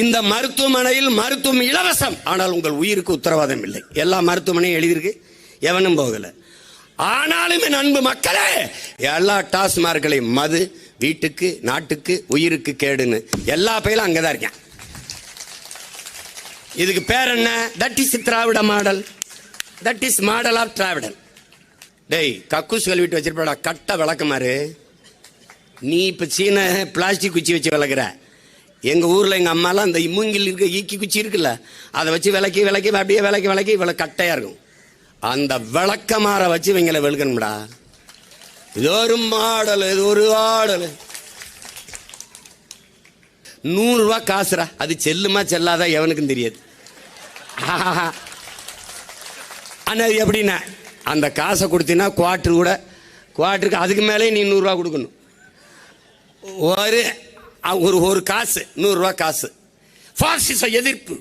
இந்த மருத்துவமனையில் மருத்துவம் இலவசம், ஆனால் உங்கள் உயிருக்கு உத்தரவாதம் இல்லை. எல்லா மருத்துவமனையும் எழுதியிருக்கு, எவனும் போகல. ஆனாலும் என் அன்பு மக்களே, எல்லா டாஸ்மார்க்களையும் மது வீட்டுக்கு நாட்டுக்கு உயிருக்கு கேடுன்னு எல்லா பயிலும் அங்கதான் இருக்கேன். இதுக்கு பேர் என்ன? That is Dravida model. That is model of டிராவிடல். டேய், கக்கூஸ் கழுவிட்டு வச்சிருப்பா கட்ட விளக்கமாறு. நீ இப்ப சீன பிளாஸ்டிக் குச்சி வச்சு விளக்குற. எங்க ஊர்ல எங்க அம்மாலாம் அந்த மூங்கில் இருக்க ஈக்கி குச்சி இருக்குல்ல, அதை வச்சு விளக்கி விளக்கி அப்படியே விளக்கி விளக்கி இவ்வளவு கட்டையா இருக்கும். அந்த விளக்கமாற வச்சு இவங்களை வெளுக்கணும்டா. இது ஒரு மாடல், இது ஒரு ஆடல். 100 ரூபா காசுரா, அது செல்லுமா செல்லாதா எவனுக்கும் தெரியாது. ஆனா எப்படின்னா, அந்த காசை கொடுத்தீங்கன்னா குவார்டர் கூட, குவார்டருக்கு அதுக்கு மேலே நீ 100 ரூபா கொடுக்கணும். ஒரு காசு 100 ரூபா காசு. பாசிச எதிர்ப்பு,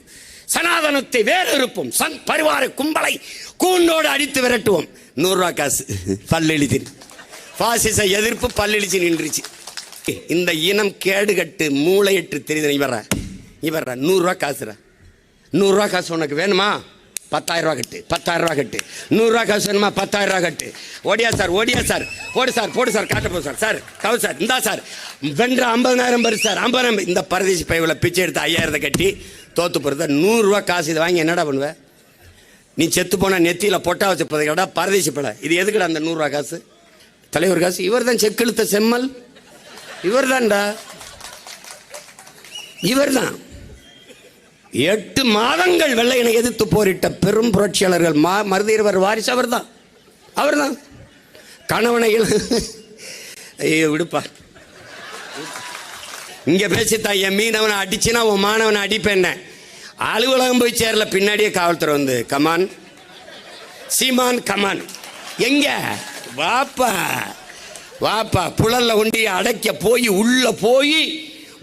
சனாதனத்தை வேறறுப்போம், சன் பரிவார கும்பலை கூண்டோடு அடித்து விரட்டுவோம். 100 ரூபா காசு பல்லெழுதி. பாசிச எதிர்ப்பு பல்லெழுச்சி நின்றுச்சு. இந்த இனம் கேடுகட்டு மூளையற்று தெரியுது. இவர்ற 100 ரூபா காசுரா. 100 ரூபா காசு உனக்கு வேணுமா? 10,000 ரூபா கட்டு, 10,000 ரூபா கட்டு. 100 ரூபா காசு வேணுமா? 10,000 ரூபா கட்டு. ஓடியா சார், ஓடியா சார், போடு சார், போடு சார், காட்ட போ சார், சார் கவு சார், இந்தா சார், வென்ற 50,000 பரு சார், 50,000. இந்த பரதேசி பையில பிச்சை எடுத்து 5,000 கட்டி தோத்து போகிறத 100 ரூபா காசு. இதை வாங்கி என்னடா பண்ணுவேன்? நீ செத்து போனா நெத்தியில பொட்டா வச்சு போதா பரதேசி பழ. இது எதுக்குடா அந்த 100 ரூபா காசு? தலைவர் காசு. இவர் தான் செக்கெழுத்த செம்மல், இவர் தான்டா, இவர் தான். 8 மாதங்கள் வெள்ளையனை எதிர்த்து போரிட்ட பெரும் புரட்சியாளர்கள் மருதீரவர் வாரிசு அவர் தான், அவர் தான். கணவனை விடுப்பா, இங்க பேசித்தான் என் மீனவனை அடிச்சுனா உன் மாணவனை அடிப்பேன். அலுவலகம் போய் சேரல, பின்னாடியே காவல்துறை வந்து கமான் சீமான் கமான், எங்க வாப்பா வாப்பா, புழல்ல கொண்டு அடைக்க போய் உள்ள போய்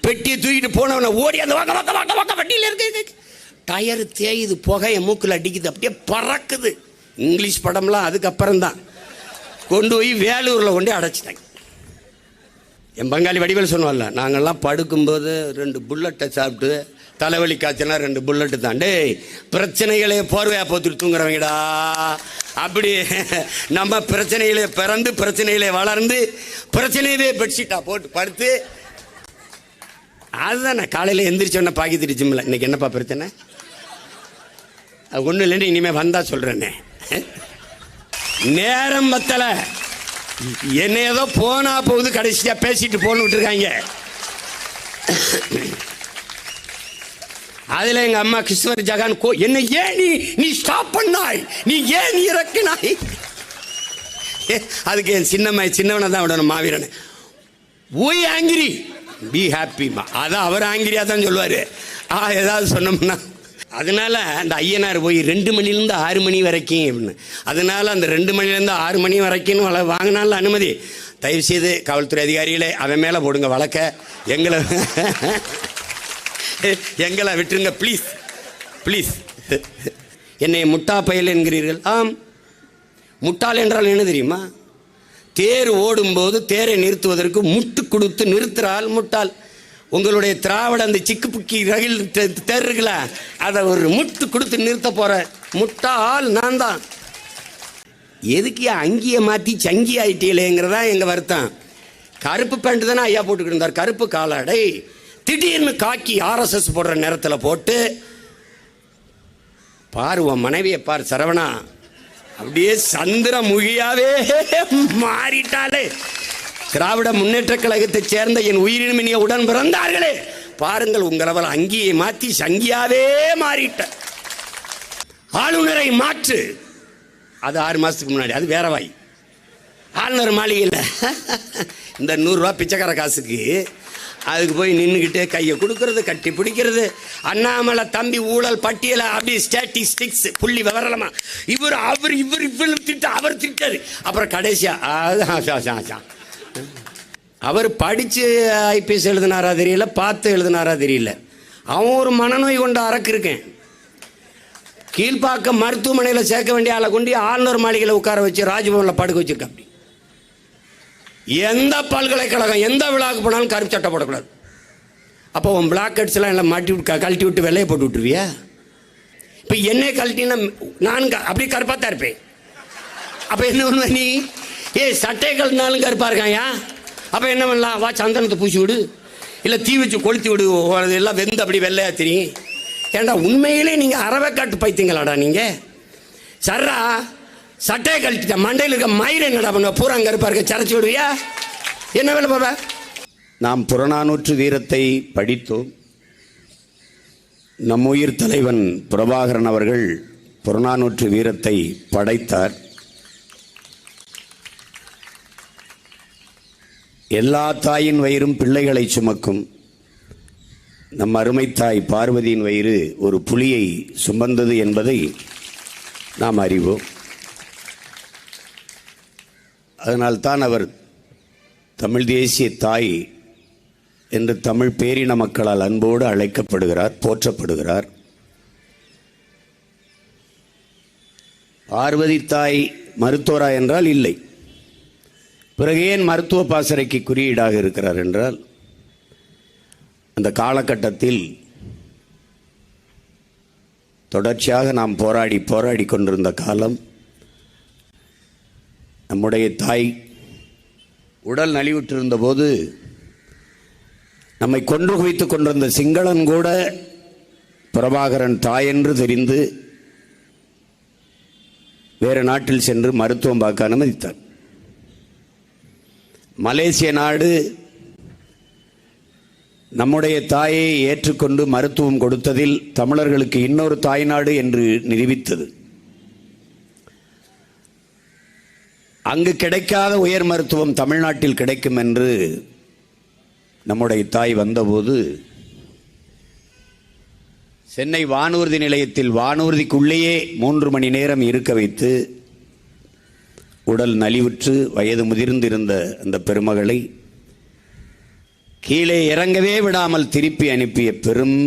பெட்டியை தூக்கிட்டு போனவனை ஓடி அந்த வாக்க வாக்க வாக்க வாக்க வண்டியில் இருக்கு. டயரு தேயுது, புகையை மூக்கில் அடிக்குது, அப்படியே பறக்குது. இங்கிலீஷ் படம்லாம் அதுக்கப்புறம் தான். கொண்டு போய் வேலூரில் கொண்டு அடைச்சிட்டாங்க. என் பங்காளி வடிவேல் சொன்னோம்ல, நாங்கள்லாம் படுக்கும்போது 2 புல்லட்டை சாப்பிட்டு தலைவலி காய்ச்சனா 2 புல்லட்டு தான். டேய், பிரச்சனைகளே போர்வையா போத்துட்டு தூங்குறவங்கடா. அப்படி நம்ம பிரச்சனைகளே பிறந்து பிரச்சனைகளே வளர்ந்து பிரச்சனையவே பெட்ஷீட்டா போட்டு படுத்து, அதுதான் நான் காலையில் எந்திரிச்சோன்ன பாக்கி திரிச்சுமில்ல. இன்னைக்கு என்னப்பா பிரச்சனை? ஒன்றும் இல்லைன்னு இனிமேல் வந்தா சொல்றேன்னே. நேரம் பத்தல, என்ன ஏதோ போனா போகுது, கடைசியா பேசிட்டு போன்னு விட்டுருக்காங்க. அதுல எங்க அம்மா கிருஷ்ணர் ஜகான் என்ன ஏன் நீ ஸ்டாப் பண்ணாய், நீ ஏன் நீ இறக்கினாய்? அதுக்கு என் சின்னவனை தான் விடணும், மாவீரன். ஓய் ஆங்கிரி பி ஹாப்பிமா, அதான் அவர் ஆங்கிரியா தான் சொல்லுவாரு ஏதாவது சொன்னோம்னா. அதனால அந்த ஐயனார் போய் 2 மணிலேருந்து 6 மணி வரைக்கும் அப்படின்னு, அதனால அந்த 2 மணிலேருந்து 6 மணி வரைக்கும் வாங்கினால அனுமதி. தயவு செய்து காவல்துறை அதிகாரிகளே அவன் மேலே போடுங்க வழக்க, எங்களை விட்டுருங்க ப்ளீஸ் ப்ளீஸ். என்னை முட்டா பயல் என்கிறீர்கள். ஆம், முட்டாள் என்றால் என்ன தெரியுமா? தேர் ஓடும்போது தேரை நிறுத்துவதற்கு முட்டு கொடுத்து நிறுத்துறால் முட்டாள். உங்களுடைய திராவிட அந்த சிக்கு புக்கி ரயில் தேர் இருக்குல்ல, அதை ஒரு முட்டு கொடுத்து நிறுத்த போற முட்டாள் நான் தான். எதுக்கு அங்கியை மாற்றி சங்கி ஆயிட்டீங்களேங்கிறதா எங்க வருத்தம். கருப்பு பேண்ட் தானே ஐயா போட்டுக்கிட்டு இருந்தார், கருப்பு காலாடை. திடீர்னு காக்கி ஆர்எஸ்எஸ் போடுற நேரத்தில் போட்டு பாரு, உன் மனைவியை பார் சரவணா, அப்படியே சந்திரமுகியாவே மாறிட்டாலே. திராவிட முன்னேற்ற கழகத்தை சேர்ந்த என் உயிரினுமினிய உடன் பிறந்தார்களே, பாருங்கள் உங்களவள் அங்கியை மாற்றி சங்கியாவே மாறிட்ட. ஆளுநரை மாற்று, அது 6 மாசத்துக்கு முன்னாடி, அது வேற வாய். ஆளுநர் மாளிகையில் இந்த 100 ரூபா பிச்சைக்கார காசுக்கு அதுக்கு போய் நின்றுக்கிட்டு கையை கொடுக்கறது, கட்டி பிடிக்கிறது. அண்ணாமலை தம்பி ஊழல் பட்டியலை அப்படி ஸ்டாட்டிஸ்டிக்ஸ் புள்ளி விவரமா இவர் அவர் இவர் இவ்வளவு திட்ட அவர் திட்டாரு. அப்புறம் கடைசியா அவர் படிச்சு ஐபிஎஸ் எழுதினாரா தெரியல, பார்த்து எழுதினாரா தெரியல. அவன் ஒரு மனநோய் கொண்ட அரக்கு இருக்கேன். கீழ்ப்பாக்கம் மருத்துவமனையில் சேர்க்க வேண்டிய ஆளை கொண்டு ஆளுநர் மாளிகையில் உட்கார வச்சு ராஜ்பவனில் படுக்க வச்சிருக்க. அப்படி எந்த பல்கலைக்கழகம் எந்த விழாவுக்கு போனாலும் கருப்பு சட்டை போடக்கூடாது. அப்போ உன் பிளாக் ஹெட்ஸ்லாம் எல்லாம் மாட்டி விட்டு கழட்டி விட்டு வெள்ளையை போட்டு விட்டுருவியா? இப்போ என்னை கழட்டினா நான் அப்படியே கருப்பாக தான் இருப்பேன். அப்போ என்ன பண்ணுவ நீ? சட்டை கழட்டினாலும் கருப்பாக இருக்காயா? அப்போ என்ன பண்ணலாம்? வா சந்தனத்தை பூசி விடு, இல்லை தீ வச்சு கொளுத்தி விடு, எல்லாம் வெந்து அப்படி வெள்ளையா தெரியும். ஏண்டா உண்மையிலே நீங்கள் அறவைக்காட்டு பைத்தியங்களாடா நீங்கள்? சர்ரா சட்டையை கழட்டிட்டா மண்டையில் இருக்க மயிர் என்னடா பண்ணுவ? பூரா கருப்பாக இருக்க சரைச்சி விடுவியா? என்ன வேலை பாப்பா? நாம் புறநானூற்று வீரத்தை படித்தோம். நம் உயிர் தலைவன் பிரபாகரன் அவர்கள் புறநானூற்று வீரத்தை படைத்தார். எல்லா தாயின் வயிறும் பிள்ளைகளை சுமக்கும். நம் அருமை தாய் பார்வதியின் வயிறு ஒரு புலியை சுமந்தது என்பதை நாம் அறிவோம். அதனால்தான் அவர் தமிழ் தேசிய தாய் என்று தமிழ் பேரின மக்களால் அன்போடு அழைக்கப்படுகிறார், போற்றப்படுகிறார். பார்வதி தாய் மருத்துவரா என்றால் இல்லை. பிறகு ஏன் மருத்துவ பாசறைக்கு குறியீடாக இருக்கிறார் என்றால், அந்த காலகட்டத்தில் தொடர்ச்சியாக நாம் போராடி கொண்டிருந்த காலம். நம்முடைய தாய் உடல் நலிவுற்றிருந்த போது நம்மை கொன்று குவித்துக் கொண்டிருந்த சிங்களன் கூட பிரபாகரன் தாய் என்று தெரிந்து வேறு நாட்டில் சென்று மருத்துவம் பார்க்க அனுமதித்தார். மலேசிய நாடு நம்முடைய தாயை ஏற்றுக்கொண்டு மருத்துவம் கொடுத்ததில் தமிழர்களுக்கு இன்னொரு தாய்நாடு என்று நிரூபித்தது. அங்கு கிடைக்காத உயர் மருத்துவம் தமிழ்நாட்டில் கிடைக்கும் என்று நம்முடைய தாய் வந்தபோது சென்னை வானூர்தி நிலையத்தில் வானூர்திக்குள்ளேயே 3 மணி நேரம் இருக்க வைத்து உடல் நலிவுற்று வயது முதிர்ந்திருந்த அந்த பெருமகளை கீழே இறங்கவே விடாமல் திருப்பி அனுப்பிய பெரும்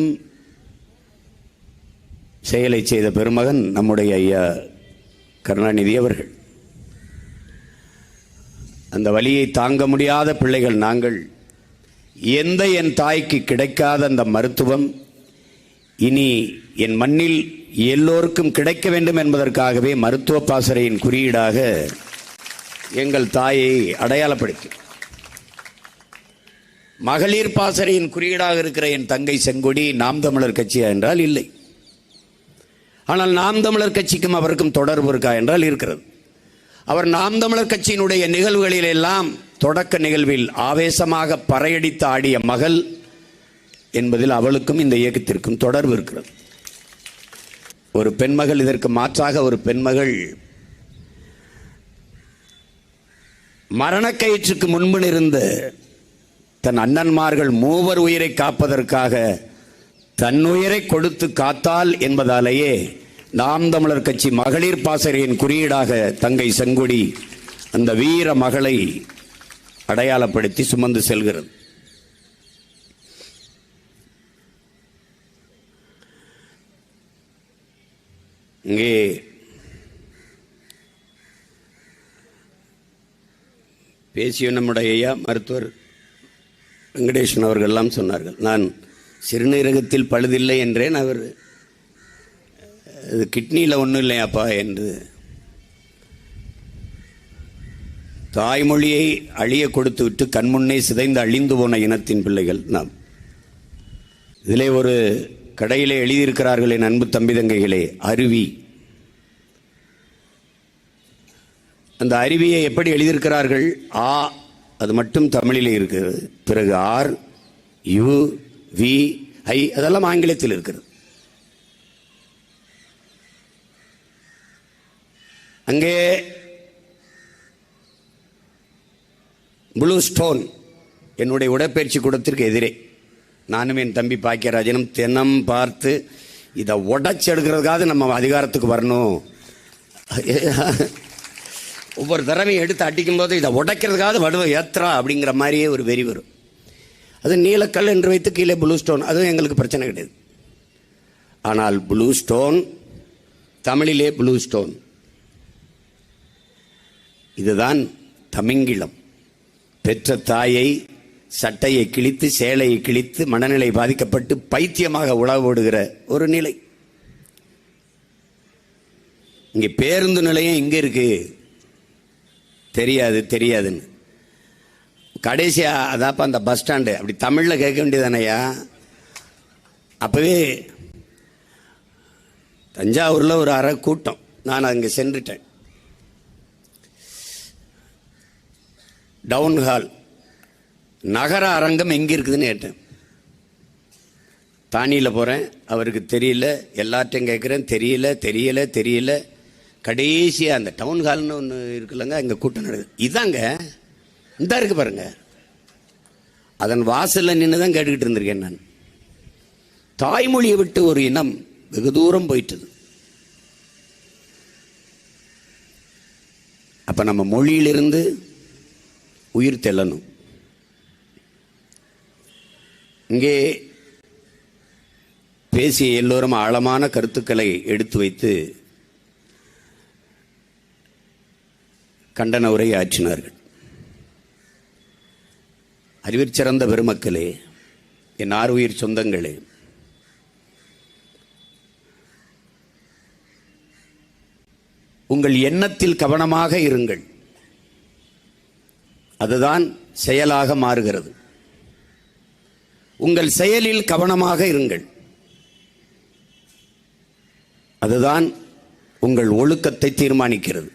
செயலை செய்த பெருமகன் நம்முடைய ஐயா கருணாநிதி அவர்கள். அந்த வலியை தாங்க முடியாத பிள்ளைகள் நாங்கள். என் தாய்க்கு கிடைக்காத அந்த மருத்துவம் இனி என் மண்ணில் எல்லோருக்கும் கிடைக்க வேண்டும் என்பதற்காகவே மருத்துவ பாசறையின் குறியீடாக எங்கள் தாயை அடையாளப்படுத்தி, மகளிர் பாசறையின் குறியீடாக இருக்கிற என் தங்கை செங்கொடி நாம் தமிழர் கட்சியா என்றால் இல்லை. ஆனால் நாம் தமிழர் கட்சிக்கும் அவருக்கும் தொடர்பு இருக்கா என்றால் இருக்கிறது. அவர் நாம் தமிழர் கட்சியினுடைய நிகழ்வுகளில் எல்லாம் தொடக்க நிகழ்வில் ஆவேசமாக பறையடித்து ஆடிய மகள் என்பதில் அவளுக்கும் இந்த இயக்கத்திற்கும் தொடர்பு இருக்கிறது. ஒரு பெண்மகள், இதற்கு மாற்றாக ஒரு பெண்மகள் மரணக்கயிற்றுக்கு முன்பு இருந்த தன் அண்ணன்மார்கள் 3 உயிரை காப்பதற்காக தன் உயிரை கொடுத்து காத்தால் என்பதாலேயே நாம் தமிழர் கட்சி மகளிர் பாசறையின் குறியீடாக தங்கை செங்கொடி அந்த வீர மகளை அடையாளப்படுத்தி சுமந்து செல்கிறது. இங்கே பேசிய நம்முடைய ஐயா மருத்துவர் வெங்கடேசன் அவர்கள் எல்லாம் சொன்னார்கள். நான் சிறுநீரகத்தில் பழுதில்லை என்றேன். அவர் கிட்னியில் ஒன்றும் இல்லையாப்பா என்று. தாய்மொழியை அழிய கொடுத்து விட்டு கண்முன்னே சிதைந்து அழிந்து போன இனத்தின் பிள்ளைகள் நாம். இதிலே ஒரு கடையிலே எழுதியிருக்கிறார்கள் என் அன்பு தம்பி தங்கைகளே, அருவி. அந்த அருவியை எப்படி எழுதியிருக்கிறார்கள்? ஆ, அது மட்டும் தமிழிலே இருக்கிறது. பிறகு ஆர், யு, வி, ஐ, அதெல்லாம் ஆங்கிலத்தில் இருக்கிறது. அங்கே ப்ளூ ஸ்டோன் என்னுடைய உடற்பயிற்சி கூடத்திற்கு எதிரே நானும் என் தம்பி பாக்கியராஜனும் தினம் பார்த்து இதை உடைச்செடுக்கிறதுக்காக நம்ம அதிகாரத்துக்கு வரணும். ஒவ்வொரு தடவையும் எடுத்து அடிக்கும்போது இதை உடைக்கிறதுக்காக வடுவ ஏத்ரா அப்படிங்கிற மாதிரியே ஒரு வெறி வரும். அது நீலக்கல் என்று வைத்து கீழே ப்ளூ ஸ்டோன், அதுவும் எங்களுக்கு பிரச்சனை கிடையாது. ஆனால் ப்ளூ ஸ்டோன் தமிழிலே ப்ளூ ஸ்டோன், இதுதான் தமிங்கிலம். பெற்ற தாயை சட்டையை கிழித்து சேலையை கிழித்து மனநிலை பாதிக்கப்பட்டு பைத்தியமாக உழவோடுகிற ஒரு நிலை. இங்கே பேருந்து நிலையம் எங்கே இருக்கு தெரியாதுன்னு கடைசியா அதாப்பா அந்த பஸ் ஸ்டாண்டு அப்படி தமிழில் கேட்க வேண்டியதானையா. அப்பவே தஞ்சாவூரில் ஒரு அரை கூட்டம், நான் அங்கே சென்றுட்டேன். டவுன் ஹால் நகர அரங்கம் எங்கே இருக்குதுன்னு கேட்டேன். தானியில் போகிறேன், அவருக்கு தெரியல, எல்லார்ட்டையும் கேட்குறேன், தெரியல. கடைசியாக அந்த டவுன் ஹால்னு ஒன்று இருக்குல்லங்க, அங்கே கூட்டம் நடக்குது. இதாங்க இந்த இருக்கு பாருங்க, அதன் வாசலில் நின்று தான் கேட்டுக்கிட்டு இருந்திருக்கேன் நான். தாய்மொழியை விட்டு ஒரு இனம் வெகு தூரம் போயிட்டது. அப்ப நம்ம மொழியிலிருந்து உயிர் தெள்ளணும். இங்கே பேசிய எல்லோரும் ஆழமான கருத்துக்களை எடுத்து வைத்து கண்டன உரை ஆற்றினார்கள். அறிவிற் சிறந்த பெருமக்களே, என் ஆறுயிர் சொந்தங்களே, உங்கள் எண்ணத்தில் கவனமாக இருங்கள். அதுதான் செயலாக மாறுகிறது. உங்கள் செயலில் கவனமாக இருங்கள். அதுதான் உங்கள் ஒழுக்கத்தை தீர்மானிக்கிறது.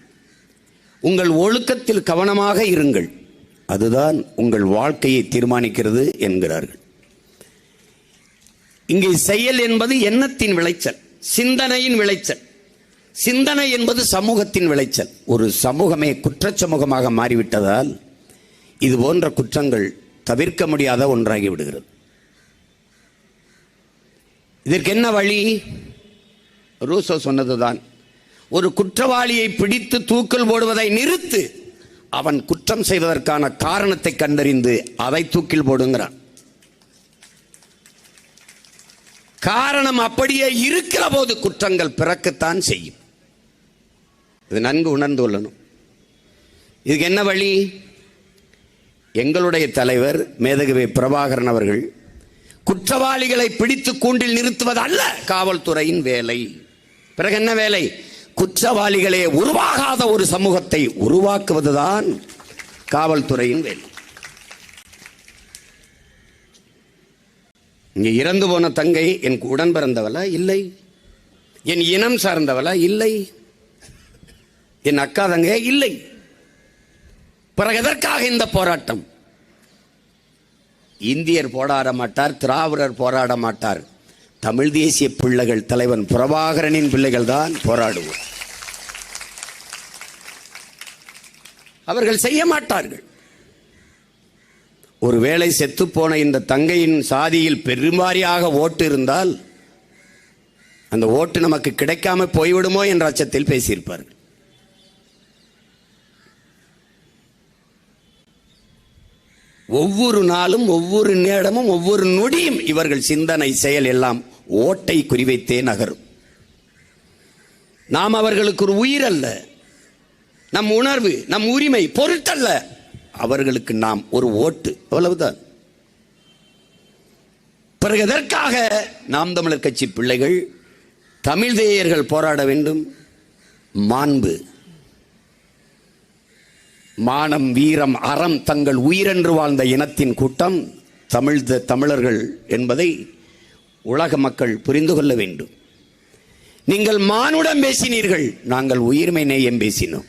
உங்கள் ஒழுக்கத்தில் கவனமாக இருங்கள். அதுதான் உங்கள் வாழ்க்கையை தீர்மானிக்கிறது என்கிறார்கள். இங்கே செயல் என்பது எண்ணத்தின் விளைச்சல், சிந்தனையின் விளைச்சல். சிந்தனை என்பது சமூகத்தின் விளைச்சல். ஒரு சமூகமே குற்றச் சமூகமாக மாறிவிட்டதால் இது போன்ற குற்றங்கள் தவிர்க்க முடியாத ஒன்றாகி விடுகிறது. இதற்கு என்ன வழி? ரூசோ சொன்னதுதான், ஒரு குற்றவாளியை பிடித்து தூக்கில் போடுவதை நிறுத்து, அவன் குற்றம் செய்வதற்கான காரணத்தை கண்டறிந்து அதை தூக்கில் போடுங்கிறான். காரணம் அப்படியே இருக்கிற போது குற்றங்கள் பிறக்கத்தான் செய்யும். இது நன்கு உணர்ந்து கொள்ளணும். இதுக்கு என்ன வழி? எங்களுடைய தலைவர் மேதகவி பிரபாகரன் அவர்கள் குற்றவாளிகளை பிடித்து கூண்டில் நிறுத்துவது அல்ல காவல்துறையின் வேலை. பிறகு என்ன வேலை? குற்றவாளிகளே உருவாகாத ஒரு சமூகத்தை உருவாக்குவதுதான் காவல்துறையின் வேலை. இங்கே இறந்து போன தங்கை என் உடன் பிறந்தவளா? இல்லை. என் இனம் சார்ந்தவளா? இல்லை. என் அக்கா தங்க? இல்லை. பிறகு எதற்காக இந்த போராட்டம்? இந்தியர் போராட மாட்டார், திராவிடர் போராட மாட்டார், தமிழ் தேசிய பிள்ளைகள் தலைவன் பிரபாகரனின் பிள்ளைகள் தான் போராடுவோம். அவர்கள் செய்ய மாட்டார்கள். ஒருவேளை செத்துப்போன இந்த தங்கையின் சாதியில் பெரும்பாரியாக ஓட்டு இருந்தால் அந்த ஓட்டு நமக்கு கிடைக்காம போய்விடுமோ என்ற அச்சத்தில் பேசியிருப்பார்கள். ஒவ்வொரு நாளும், ஒவ்வொரு நேரமும், ஒவ்வொரு நொடியும் இவர்கள் சிந்தனை செயல் எல்லாம் ஓட்டை குறிவைத்தே நகரும். நாம் அவர்களுக்கு ஒரு உயிர் அல்ல, நம் உணர்வு, நம் உரிமை பொருட்டல்ல. அவர்களுக்கு நாம் ஒரு ஓட்டு, அவ்வளவுதான். பிறகு எதற்காக நாம் தமிழர் கட்சி பிள்ளைகள், தமிழ் தேயர்கள் போராட வேண்டும்? மாண்பு, மானம், வீரம், அறம் தங்கள் உயிரென்று வாழ்ந்த இனத்தின் கூட்டம் தமிழர்கள் என்பதை உலக மக்கள் புரிந்து கொள்ள வேண்டும். நீங்கள் மானுடம் பேசினீர்கள், நாங்கள் உயிர்மை நேயம் பேசினோம்.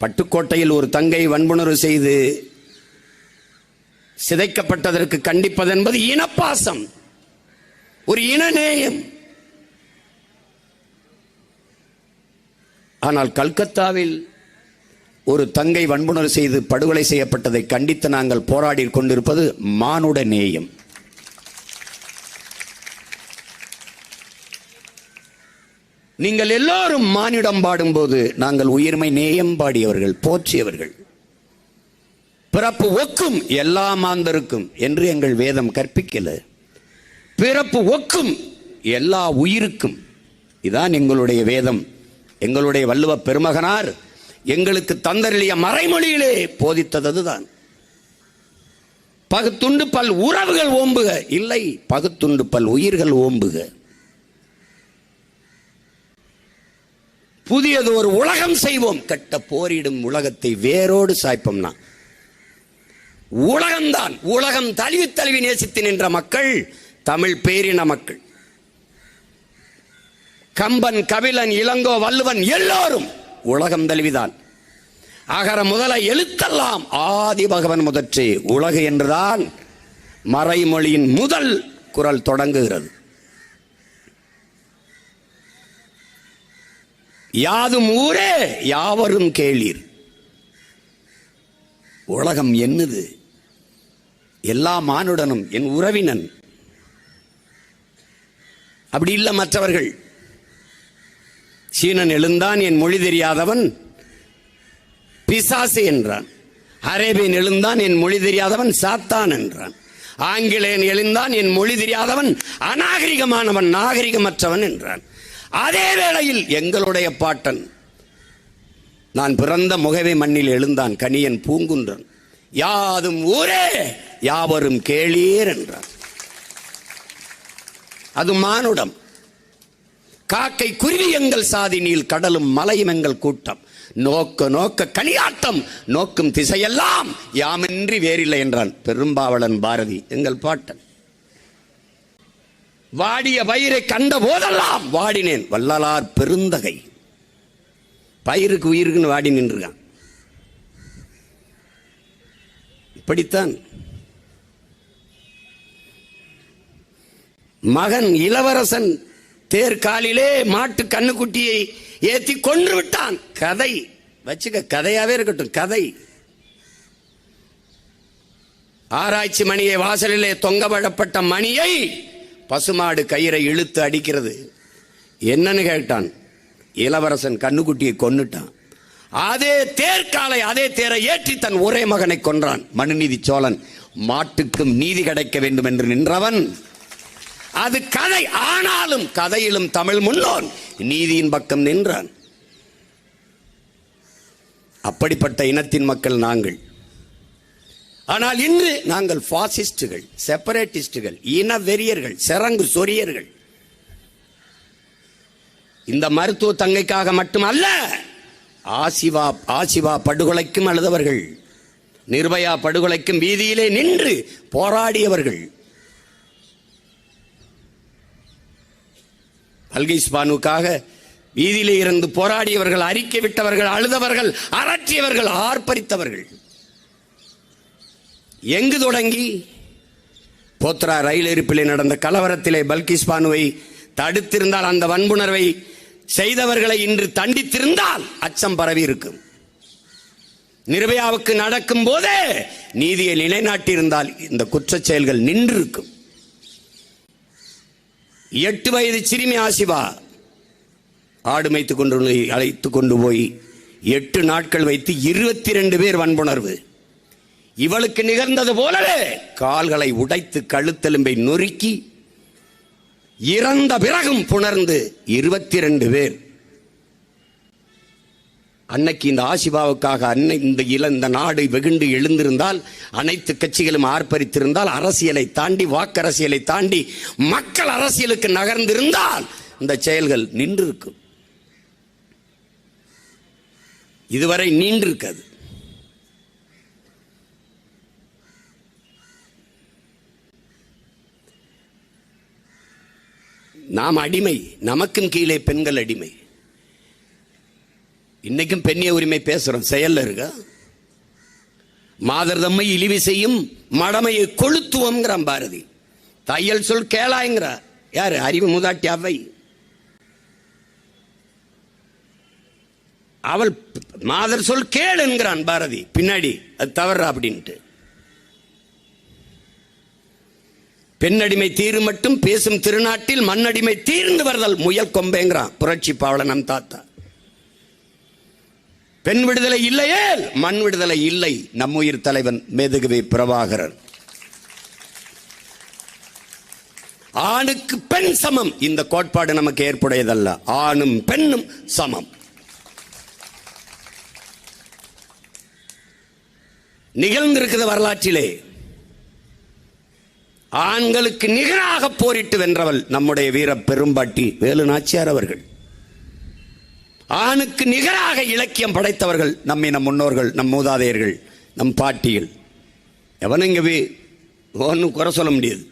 பட்டுக்கோட்டையில் ஒரு தங்கை வன்புணர்வு செய்து சிதைக்கப்பட்டதற்கு கண்டிப்பது என்பது இனப்பாசம், ஒரு இனநேயம். ஆனால் கல்கத்தாவில் ஒரு தங்கை வன்புணர்வு செய்து படுகொலை செய்யப்பட்டதை கண்டித்து நாங்கள் போராடி கொண்டிருப்பது மானுட நேயம். நீங்கள் எல்லோரும் மானிடம் பாடும்போது நாங்கள் உயிர்மை நேயம் பாடியவர்கள், போற்றியவர்கள். பிறப்பு ஒக்கும் எல்லா மாந்தருக்கும் என்று எங்கள் வேதம் கற்பிக்கல. பிறப்பு ஒக்கும் எல்லா உயிருக்கும், இதான் எங்களுடைய வேதம். எங்களுடைய வள்ளுவ பெருமகனார் எங்களுக்கு தந்தருளிய மறைமொழியிலே போதித்தது அதுதான். பகுத்துண்டு பல் உறவுகள் ஓம்புக, இல்லை, பகுத்துண்டு பல் உயிர்கள் ஓம்புக. புதியது ஒரு உலகம் செய்வோம், கெட்ட போரிடும் உலகத்தை வேரோடு சாய்ப்போம்னா உலகம்தான். உலகம் தழுவி தழுவி நேசித்து நின்ற மக்கள் தமிழ் பேரின மக்கள். கம்பன், கபிலன், இளங்கோ, வள்ளுவன் எல்லோரும் உலகம் தழுவிதான். அகர முதல எழுத்தெல்லாம் ஆதி பகவன் முதற்றே உலகு என்றுதான் மறைமொழியின் முதல் குரல் தொடங்குகிறது. யாதும் ஊரே யாவரும் கேளீர். உலகம் என்னது? எல்லா மானுடனும் என் உறவினன். அப்படி இல்லை மற்றவர்கள். சீனன் எழுந்தான், என் மொழி தெரியாதவன் பிசாசு என்றான். அரேபியன் எழுந்தான், என் மொழி தெரியாதவன் சாத்தான் என்றான். ஆங்கிலேயன் எழுந்தான், என் மொழி தெரியாதவன் அநாகரிகமானவன், நாகரிகமற்றவன் என்றான். அதே வேளையில் எங்களுடைய பாட்டன் நான் பிறந்த முகவை மண்ணில் எழுந்தான், கனியன் பூங்குன்றன். யாதும் ஊரே யாவரும் கேளீர் என்றான். அது மானுடம். காக்கை குருவி எங்கள் சாதி நீள், கடலும் மலையும் எங்கள் கூட்டம். நோக்க நோக்க கனியாட்டம், நோக்கும் திசையெல்லாம் யாமின்றி வேறில்லை என்றான் பெரும்பாவளன் பாரதி, எங்கள் பாட்டன். வாடிய பயிரை கண்ட போதெல்லாம் வாடினேன் வள்ளலார் பெருந்தகை. பயிருக்கு உயிருக்குன்னு வாடி நின்றுகான். இப்படித்தான் மகன் இளவரசன் தேர்காலிலே மாட்டு கண்ணுக்குட்டியை ஏத்தி கொன்று விட்டான். கதை வச்சுக்க, கதையாவே இருக்கட்டும். கதை. ஆராய்ச்சி மணியை வாசலிலே தொங்கவிடப்பட்ட மணியை பசுமாடு கயிறை இழுத்து அடிக்கிறது. என்னன்னு கேட்டான். இளவரசன் கண்ணுக்குட்டியை கொன்னுட்டான். அதே தேர்காலை, அதே தேரை ஏற்றி தன் ஒரே மகனை கொன்றான். மனுநீதி சோழன். மாட்டுக்கும் நீதி கிடைக்க வேண்டும் என்று நின்றவன். அது கதை. ஆனாலும் கதையிலும் தமிழ் முன்னோன் நீதியின் பக்கம் நின்றான். அப்படிப்பட்ட இனத்தின் மக்கள் நாங்கள். ஆனால் இன்று நாங்கள் பாசிஸ்டுகள், செப்பரேட்டிஸ்டுகள், இன வெறியர்கள், சிறங்கு சொரியர்கள். இந்த மருத்துவ தங்கைக்காக மட்டுமல்ல, ஆசிவா படுகொலைக்கும் அழுதவர்கள், நிர்பயா படுகொலைக்கும் வீதியிலே நின்று போராடியவர்கள், பல்கிஸ் பானுக்காக வீதியிலே இருந்து போராடியவர்கள், அறிக்கை விட்டவர்கள், அழுதவர்கள், அரற்றியவர்கள், ஆர்ப்பரித்தவர்கள். எங்கு தொடங்கி? போத்ரா ரயில் இருப்பிலே நடந்த கலவரத்திலே பல்கிஸ் பானுவை தடுத்திருந்தால், அந்த வன்புணர்வை செய்தவர்களை இன்று தண்டித்திருந்தால் அச்சம் பரவி இருக்கும். நிர்பயாவுக்கு நடக்கும் போதே நீதியை நிலைநாட்டியிருந்தால் இந்த குற்ற செயல்கள் நின்றிருக்கும். 8 வயது சிறுமி ஆசிவா ஆடு மேய்த்து கொண்டு அழைத்து கொண்டு போய் 8 நாட்கள் வைத்து 22 பேர் வன்புணர்வு. இவளுக்கு நிகழ்ந்தது போலவே கால்களை உடைத்து கழுத்தெலும்பை நொறுக்கி இறந்த பிறகும் புணர்ந்து 22 பேர். அன்னைக்கு இந்த ஆசிபாவுக்காக இந்த நாடு வெகுண்டு எழுந்திருந்தால், அனைத்து கட்சிகளும் ஆர்ப்பரித்திருந்தால், அரசியலை தாண்டி, வாக்கரசியலை தாண்டி மக்கள் அரசியலுக்கு நகர்ந்திருந்தால் இந்த செயல்கள் நின்றிருக்கும். இதுவரை நின்றிருக்காது. நாம் அடிமை, நமக்கும் கீழே பெண்கள் அடிமை. இன்னைக்கும் பெண்ணிய உரிமை பேசுறோம், செயல்ல இருக்க. மாதர் தம்மை இழிவு செய்யும் மடமையை கொளுத்துவோம்ங்கிறான் பாரதி. தையல் சொல் கேளாய்ங்கிற யாரு? அறிவு மூதாட்டி அவை. அவள் மாதர் சொல் கேள் என்கிறான் பாரதி. பின்னாடி அது தவறு அப்படின்ட்டு. பெண்ணடிமை தீரு மட்டும் பேசும் திருநாட்டில் மண்ணடிமை தீர்ந்து வருதல் முயல் கொம்பேங்கிறான் புரட்சி பாவலன் நம் தாத்தா. பெண் விடுதலை இல்லையே மண் விடுதலை இல்லை. நம்முயிர் தலைவன் மேதகுவே பிரபாகரர். ஆணுக்கு பெண் சமம் இந்த கோட்பாடு நமக்கு ஏற்புடையதல்ல. ஆணும் பெண்ணும் சமம். நிகழ்ந்திருக்கிற வரலாற்றிலே ஆண்களுக்கு நிகராக போரிட்டு வென்றவள் நம்முடைய வீர பெரும்பாட்டி வேலு நாச்சியார் அவர்கள். ஆணுக்கு நிகராக இலக்கியம் படைத்தவர்கள் நம் முன்னோர்கள், நம் மூதாதையர்கள், நம் பாட்டிகள். எவனும் இங்கே ஒன்றும் குறை சொல்ல முடியாது.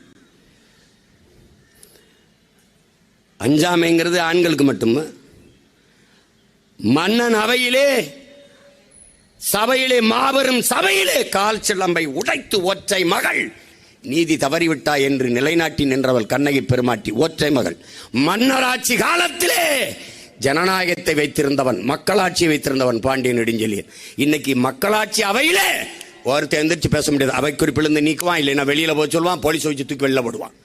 அஞ்சாமைங்கிறது ஆண்களுக்கு மட்டுமே. மன்னன் அவையிலே, சபையிலே, மாபெரும் சபையிலே கால் சிலம்பை உடைத்து ஒற்றை மகள் நீதி தவறிவிட்டாய் என்று நிலைநாட்டி நின்றவள் கண்ணகி பெருமாட்டி. ஒற்றை மகள். மன்னராட்சி காலத்திலே ஜனநாயகத்தை வைத்திருந்தவன், மக்களாட்சியை வைத்திருந்தவன் பாண்டியன் நெடுஞ்செழியன். இன்னைக்கு மக்களாட்சி அவையிலே ஒருத்தர் எந்திரிச்சு பேச முடியாது. அவை குறிப்பிலிருந்து நீக்குவான், இல்லைன்னா வெளியில போய் சொல்லுவான், போலீஸ் வச்சு தூக்கி வெளில போடுவான்.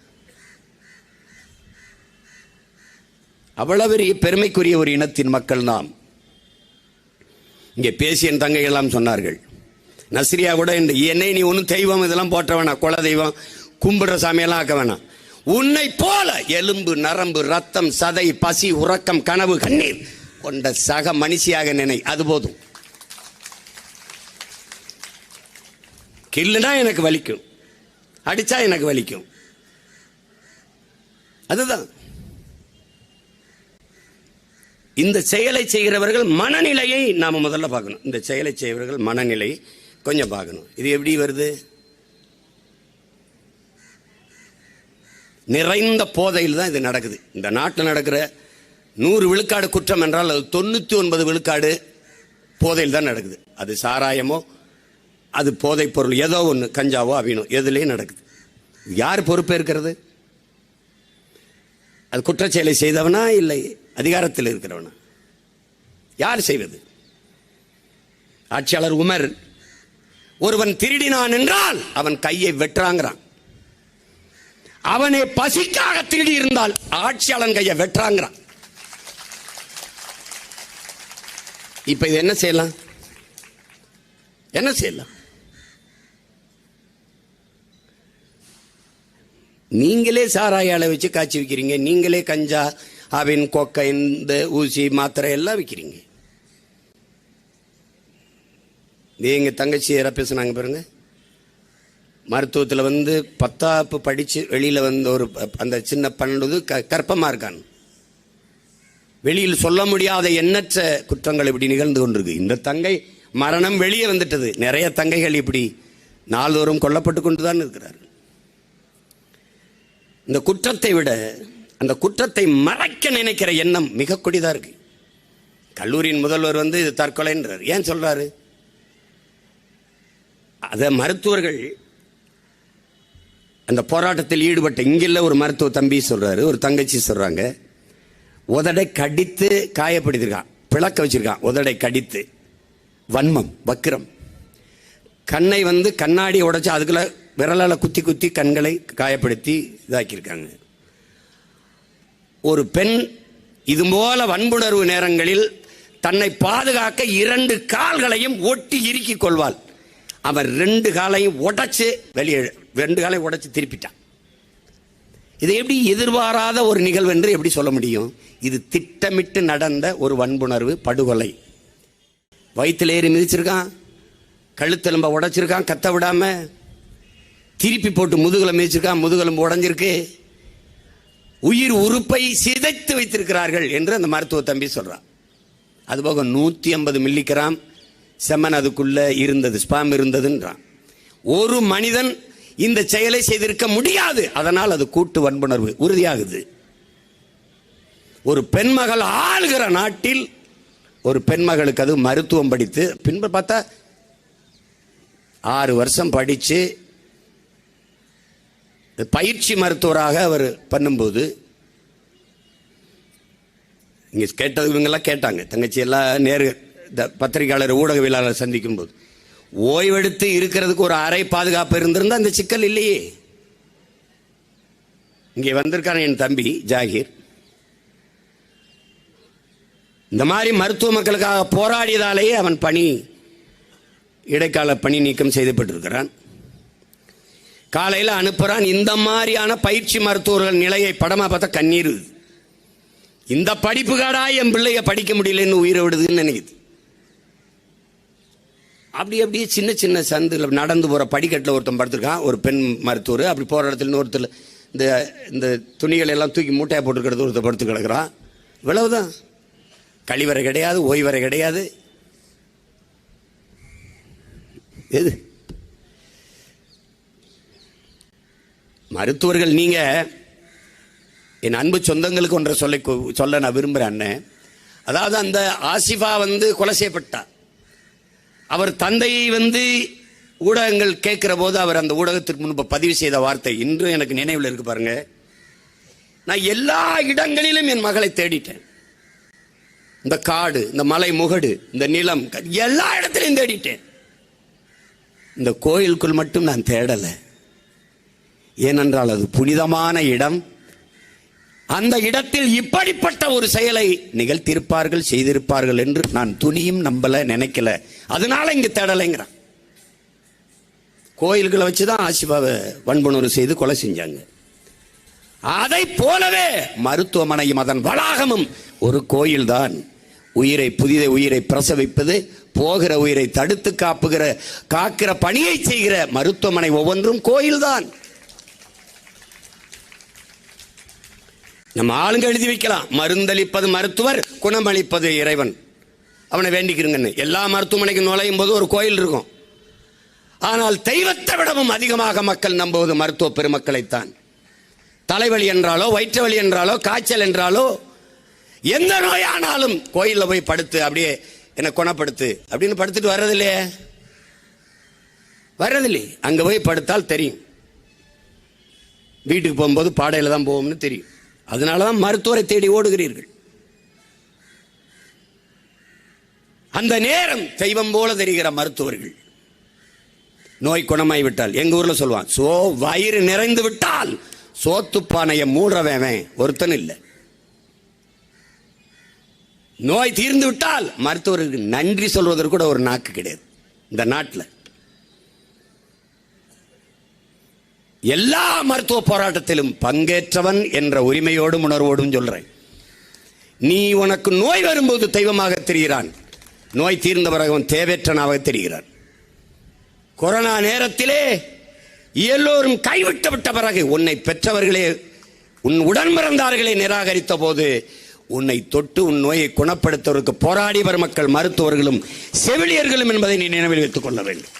அவ்வளவு பெருமைக்குரிய ஒரு இனத்தின் மக்கள் நாம். இங்கே பேசிய என் தங்கை எல்லாம் சொன்னார்கள். நஸ்ரியா கூட என்னை நீ ஒன்றும் தெய்வம் இதெல்லாம் போட்ட வேணாம், குல தெய்வம் கும்பிடுற சாமியெல்லாம் ஆக்க வேணாம். உன்னை போல எலும்பு நரம்பு ரத்தம் சதை பசி உறக்கம் கனவு கண்ணீர் கொண்ட சக மனுஷியாக நினை, அது போதும். கில்லுனா எனக்கு வலிக்கும், அடிச்சா எனக்கு வலிக்கும். அதுதான் இந்த செயலை செய்கிறவர்கள் மனநிலையை நாம முதல்ல பார்க்கணும். இந்த செயலை செய்கிறவர்கள் மனநிலை கொஞ்சம் பார்க்கணும். இது எப்படி வருது? நிறைந்த போதையில் தான் இது நடக்குது. இந்த நாட்டில் நடக்கிற 100 விழுக்காடு குற்றம் என்றால் அது 99 விழுக்காடு போதையில் தான் நடக்குது. அது சாராயமோ, அது போதை பொருள் ஏதோ ஒன்று, கஞ்சாவோ அவினோ, எதுலேயும் நடக்குது. யார் பொறுப்பேற்கிறது? அது குற்றச்செயலை செய்தவனா இல்லை அதிகாரத்தில் இருக்கிறவனா? யார் செய்வது? ஆட்சியாளர் உமர் ஒருவன் திருடினான் என்றால் அவன் கையை வெட்டுறாங்கிறான். அவனே பசிக்காக திருடி இருந்தால் ஆட்சியாளன் கையை வெட்டுறாங்கிறான். இப்ப இது என்ன செய்யலாம்? என்ன செய்யலாம்? நீங்களே சாராயால வச்சு காய்ச்சி விற்கிறீங்க, நீங்களே கஞ்சா அவின் கொக்கைன் இந்த ஊசி மாத்திரை எல்லாம் விற்கிறீங்க. எங்க தங்கச்சி யாரா பேசுனாங்க பாருங்க, மருத்துவத்தில் 10ஆப்பு படிச்சு வெளியில ஒரு அந்த சின்ன 12 கற்பமா இருக்கான். வெளியில் சொல்ல முடியாத எண்ணற்ற குற்றங்கள் இப்படி நிகழ்ந்து கொண்டிருக்கு. இந்த தங்கை மரணம் வெளியே வந்துட்டது. நிறைய தங்கைகள் இப்படி நாள்தோறும் கொல்லப்பட்டு கொண்டுதான் இருக்கிறார்கள். இந்த குற்றத்தை விட அந்த குற்றத்தை மறைக்க நினைக்கிற எண்ணம் மிக கொடிதா இருக்கு. கல்லூரியின் முதல்வர் இது தற்கொலைன்றார். ஏன் சொல்றாரு? அத மருத்துவர்கள் அந்த போராட்டத்தில் ஈடுபட்ட இங்கில்ல ஒரு மருத்துவ தம்பி சொல்றாரு, ஒரு தங்கச்சி சொல்றாங்க, உதடை கடித்து காயப்படுத்திருக்கான், பிளக்க வச்சிருக்கான். உதடை கடித்து வன்மம் வக்கிரம். கண்ணை கண்ணாடி உடைச்சு அதுக்குள்ள விரலால குத்தி குத்தி கண்களை காயப்படுத்தி இதாக்கியிருக்காங்க. ஒரு பெண் இது போல வன்புணர்வு நேரங்களில் தன்னை பாதுகாக்க 2 கால்களையும் ஒட்டி இறுக்கிக் கொள்வாள். அவன் 2 காலையும் உடைச்சு வெளியே 2 காலையும் உடைச்சு திருப்பிட்டான். இது எப்படி எதிர்பாராத ஒரு நிகழ்வு என்று எப்படி சொல்ல முடியும்? இது திட்டமிட்டு நடந்த ஒரு வன்புணர்வு படுகொலை. வயிற்றுல ஏறி மிதிச்சிருக்கான், கழுத்தெலும்ப உடைச்சிருக்கான், கத்த விடாம திருப்பி போட்டு முதுகுல மிதிச்சிருக்கான், முதுகெலும்பு உடைஞ்சிருக்கு, உயிர் உறுப்பை சிதைத்து வைத்திருக்கிறார்கள் என்று அந்த மருத்துவ தம்பி சொல்றான். அதுபோக 150 மில்லிகிராம் செமன் அதுக்குள்ள இருந்தது, ஸ்பாம் இருந்ததுன்றான். ஒரு மனிதன் இந்த செயலை செய்திருக்க முடியாது. அதனால் அது கூட்டு வன்புணர்வு உறுதியாகுது. ஒரு பெண்மகள் ஆளுகிற நாட்டில் ஒரு பெண்மகளுக்கு அது மருத்துவம் படித்து பின்பு பார்த்தா 6 வருஷம் படிச்சு பயிற்சி மருத்துவராக அவர் பண்ணும்போது இங்க கேட்டது இவங்கெல்லாம் கேட்டாங்க. தங்கச்சி எல்லாம் நேரு பத்திரிகையாளர் ஊடகவியலாளர் சந்திக்கும் போது ஓய்வெடுத்து இருக்கிறதுக்கு ஒரு அறை பாதுகாப்பு இருந்திருந்தா அந்த சிக்கல் இல்லையே. இங்கே வந்திருக்கான என் தம்பி ஜாகிர் இந்த மாதிரி மருத்துவ மக்களுக்காக போராடியதாலேயே அவன் இடைக்கால பணி நீக்கம் செய்யப்பட்டிருக்கிறான். காலையில் அனுப்புறான். இந்த மாதிரியான பயிற்சி மருத்துவர்கள் நிலையை படமா பார்த்தா கண்ணீர். இந்த படிப்புக்காடா என் பிள்ளைய படிக்க முடியலன்னு உயிரை விடுதுன்னு நினைக்குது. அப்படியே சின்ன சின்ன சந்தில் நடந்து போகிற படிக்கட்டில் ஒருத்தன் படுத்திருக்கான், ஒரு பெண் மருத்துவர். அப்படி போகிற இடத்துல ஒருத்தர் இந்த இந்த துணிகளை எல்லாம் தூக்கி மூட்டையாக போட்டுக்கிறது ஒருத்தர் படுத்து கிடக்கிறான். இவ்வளவுதான். கழிவறை கிடையாது, ஓய்வறை கிடையாது. எது மருத்துவர்கள்? நீங்க என் அன்பு சொந்தங்களுக்கு ஒன்றை சொல்ல நான் விரும்புகிறேன் அண்ணன். அதாவது அந்த ஆசிஃபா கொலை செய்யப்பட்டார். அவர் தந்தையை ஊடகங்கள் கேட்கிற போது அவர் அந்த ஊடகத்திற்கு முன்பு பதிவு செய்த வார்த்தை இன்றும் எனக்கு நினைவில் இருக்கு. பாருங்க, நான் எல்லா இடங்களிலும் என் மகளை தேடிட்டேன். இந்த காடு, இந்த மலை முகடு, இந்த நிலம், எல்லா இடத்திலையும் தேடிட்டேன். இந்த கோயிலுக்குள் மட்டும் நான் தேடலை. ஏனென்றால் அது புனிதமான இடம். அந்த இடத்தில் இப்படிப்பட்ட ஒரு செயலை நிகழ்த்தியிருப்பார்கள், செய்திருப்பார்கள் என்று நான் துணியும் நம்பல, நினைக்கல. அதனால இங்க தேடலைங்கிறான். கோயில்களை வச்சுதான் ஆசிஃபாவை வன்புணர்வு செய்து கொலை செஞ்சாங்க. அதை போலவே மருத்துவமனையும் அதன் வளாகமும் ஒரு கோயில்தான். புதிய உயிரை பிரசவிப்பது, போகிற உயிரை தடுத்து காக்கிற பணியை செய்கிற மருத்துவமனை ஒவ்வொன்றும் கோயில்தான். நம்ம ஆளுங்க எழுதி வைக்கலாம், மருந்தளிப்பது மருத்துவர், குணமளிப்பது இறைவன். அவனை வேண்டிக்கிறங்கன்னு. எல்லா மருத்துவமனைக்கு நுழையும் போது ஒரு கோயில் இருக்கும். ஆனால் தெய்வத்தை விடவும் அதிகமாக மக்கள் நம்புவது மருத்துவ பெருமக்களைத்தான். தலைவலி என்றாலோ, வயிற்று வலி என்றாலோ, காய்ச்சல் என்றாலோ, எந்த நோயானாலும் கோயிலில் போய் படுத்து அப்படியே என்னை குணப்படுத்து அப்படின்னு படுத்துட்டு வர்றதில்லையே. அங்க போய் படுத்தால் தெரியும். வீட்டுக்கு போகும்போது பாடையில தான் போவோம்னு தெரியும். அதனாலதான் மருத்துவரை தேடி ஓடுகிறீர்கள். அந்த நேரம் தெய்வம் போல தெரிகிற மருத்துவர்கள். நோய் குணமாய் விட்டால், எங்க ஊர்ல சொல்லுவான், வயிறு நிறைந்து விட்டால் சோத்துப்பானைய மூடுறவன் ஒருத்தன் இல்லை. நோய் தீர்ந்து விட்டால் மருத்துவருக்கு நன்றி சொல்வதற்கு கூட ஒரு நாக்கு கிடையாது இந்த நாட்டில். எல்லா மருத்துவ போராட்டத்திலும் பங்கேற்றவன் என்ற உரிமையோடும் உணர்வோடும் சொல்றேன். நீ உனக்கு நோய் வரும்போது தெய்வமாக தெரிகிறான், நோய் தீர்ந்த பிறகு அவன் தேவையற்றனாக தெரிகிறான். கொரோனா நேரத்திலே எல்லோரும் கைவிட்ட பிறகு உன்னை பெற்றவர்களே, உன் உடன் பிறந்தார்களே நிராகரித்த போது உன்னை தொட்டு உன் நோயை குணப்படுத்துவதற்கு போராடி வரும் மக்கள் மருத்துவர்களும் செவிலியர்களும் என்பதை நீ நினைவில் வைத்துக் கொள்ள வேண்டும்.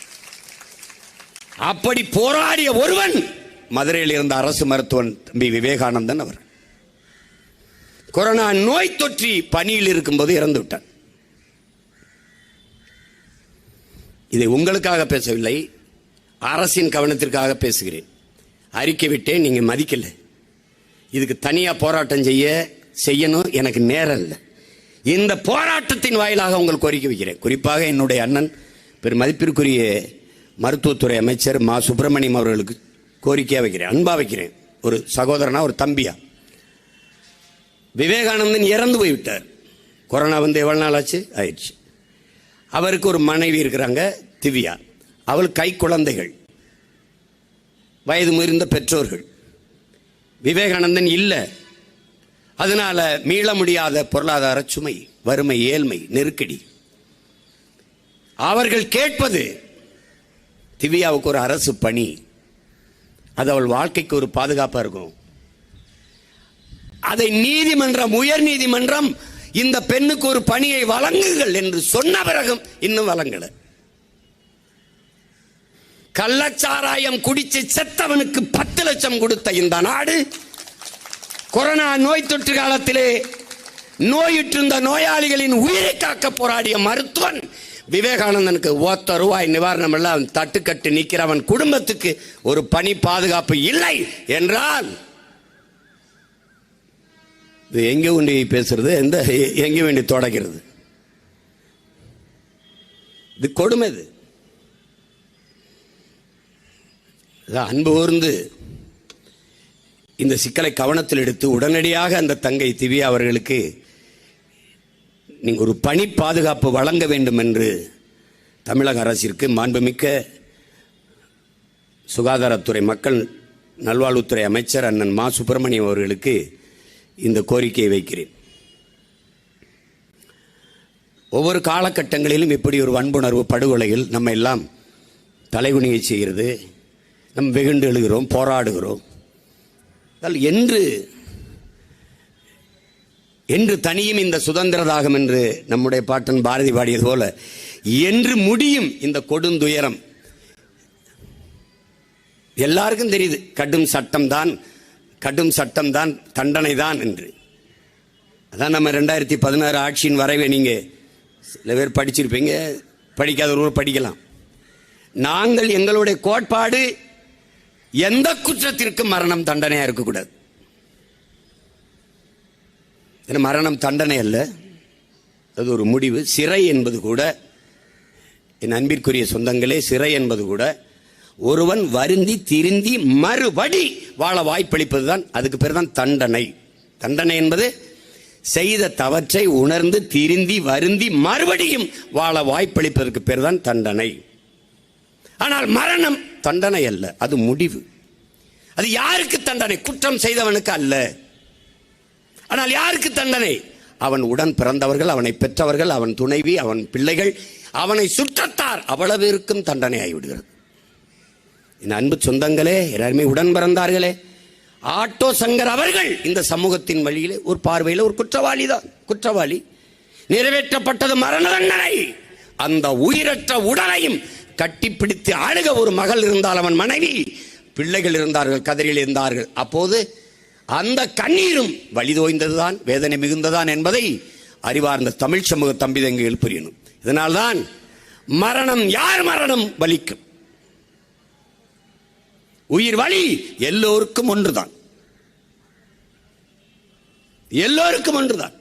அப்படி போராடிய ஒருவன் மதுரையில் இருந்த அரசு மருத்துவன் தம்பி விவேகானந்தன். அவர் கொரோனா நோய் தொற்றி பணியில் இருக்கும்போது இறந்து விட்டார். இதை உங்களுக்காக பேசவில்லை, அரசின் கவனத்திற்காக பேசுகிறேன். அறிக்கை விட்டேன், நீங்க மதிக்கல. இதுக்கு தனியா போராட்டம் செய்யணும், எனக்கு நேரம் இல்லை. இந்த போராட்டத்தின் வாயிலாக உங்கள் கோரிக்கை வைக்கிறேன். குறிப்பாக என்னுடைய அண்ணன் பெருமதிப்பிற்குரிய மருத்துவத்துறை அமைச்சர் மா சுப்பிரமணியம் அவர்களுக்கு கோரிக்கையா வைக்கிறேன், அன்பா வைக்கிறேன். ஒரு சகோதரனா, ஒரு தம்பியா. விவேகானந்தன் இறந்து போய்விட்டார். கொரோனா எவ்வளவு நாள் ஆயிடுச்சு. அவருக்கு ஒரு மனைவி இருக்கிறாங்க, திவ்யா. அவள் கை குழந்தைகள், வயது முதிர்ந்த பெற்றோர்கள். விவேகானந்தன் இல்லை. அதனால மீள முடியாத பொருளாதார சுமை, வறுமை, ஏழ்மை, நெருக்கடி. அவர்கள் கேட்பது திவ்யாவுக்கு ஒரு அரசு பணி, அது அவள் வாழ்க்கைக்கு ஒரு பாதுகாப்பா இருக்கும். அதை நீதிமன்றம், உயர் நீதிமன்றம் இந்த பெண்ணுக்கு ஒரு பணியை வழங்குங்கள் என்று சொன்ன பிறகும் இன்னும் வழங்கல. கள்ளச்சாராயம் குடிச்சு செத்தவனுக்கு 10 லட்சம் கொடுத்த இந்த நாடு, கொரோனா நோய் தொற்று காலத்திலே நோயுற்றிருந்த நோயாளிகளின் உயிரை காக்க போராடிய மருத்துவன் விவேகானந்தனுக்கு ₹1 நிவாரணம் எல்லாம் தட்டுக்கட்டு நிற்கிறவன் குடும்பத்துக்கு ஒரு பணி பாதுகாப்பு இல்லை என்றால் இது எங்க வேண்டி பேசுறது, எங்க வேண்டி தொடக்கிறது? இது கொடுமை. இது அன்பு கூர்ந்து இந்த சிக்கலை கவனத்தில் எடுத்து உடனடியாக அந்த தங்கை திவ்யா அவர்களுக்கு நீங்க ஒரு பணி பாதுகாப்பு வழங்க வேண்டும் என்று தமிழக அரசிற்கு மாண்புமிக்க சுகாதாரத்துறை மக்கள் நல்வாழ்வுத்துறை அமைச்சர் அண்ணன் மா சுப்பிரமணியம் அவர்களுக்கு இந்த கோரிக்கையை வைக்கிறேன். ஒவ்வொரு காலகட்டங்களிலும் இப்படி ஒரு வன்புணர்வு படுகொலைகள் நம்ம எல்லாம் தலைகுனியை செய்கிறது. நம் வெகுண்டு எழுகிறோம், போராடுகிறோம். என்று தனியும் இந்த சுதந்திர தாகம் என்று நம்முடைய பாட்டன் பாரதி பாடியது போல என்று முடியும் இந்த கொடுந்துயரம்? எல்லாருக்கும் தெரியுது கடும் சட்டம் தான் தண்டனை தான் என்று. அதான் நம்ம 2016 ஆட்சியின் வரைவை நீங்க சில பேர் படிச்சிருப்பீங்க, படிக்காதவர்கள் படிக்கலாம். நாங்கள் எங்களுடைய கோட்பாடு எந்த குற்றத்திற்கும் மரணம் தண்டனையா இருக்கக்கூடாது. மரணம் தண்டனை அல்ல, அது ஒரு முடிவு. சிறை என்பது கூட, என் அன்பிற்குரிய சொந்தங்களே, சிறை என்பது கூட ஒருவன் வருந்தி திருந்தி மறுபடி வாழ வாய்ப்பளிப்பது தான். அதுக்கு பேர் தான் தண்டனை. தண்டனை என்பது செய்த தவற்றை உணர்ந்து திருந்தி வருந்தி மறுபடியும் வாழ வாய்ப்பளிப்பதற்கு பேர் தான் தண்டனை. ஆனால் மரணம் தண்டனை அல்ல, அது முடிவு. அது யாருக்கு தண்டனை? குற்றம் செய்தவனுக்கு அல்ல. ஆனால் யாருக்கு தண்டனை? அவன் உடன் பிறந்தவர்கள், அவனை பெற்றவர்கள், அவன் துணைவி, அவன் பிள்ளைகள், அவனை சுற்றத்தார், அவ்வளவு இருக்கும் தண்டனை ஆகிவிடுகிறது. என் அன்பு சொந்தங்களே, எல்லாருமே உடன் பிறந்தார்களே, ஆட்டோ சங்கர் அவர்கள் இந்த சமூகத்தின் வழியிலே ஒரு பார்வையில் ஒரு குற்றவாளி தான். குற்றவாளி. நிறைவேற்றப்பட்டது மரண தண்டனை. அந்த உயிரற்ற உடலையும் கட்டிப்பிடித்து அழுக ஒரு மகள் இருந்தால், அவன் மனைவி, பிள்ளைகள் இருந்தார்கள், கதறில் இருந்தார்கள். அப்போது அந்த கண்ணீரும் வலிதோய்ந்ததுதான், வேதனை மிகுந்ததான் என்பதை அறிவார்ந்த தமிழ் சமூக தம்பி தங்கைகள் புரியணும். இதனால்தான் மரணம், யார் மரணம் வலிக்கும், உயிர் வலி எல்லோருக்கும் ஒன்றுதான், எல்லோருக்கும் ஒன்றுதான்.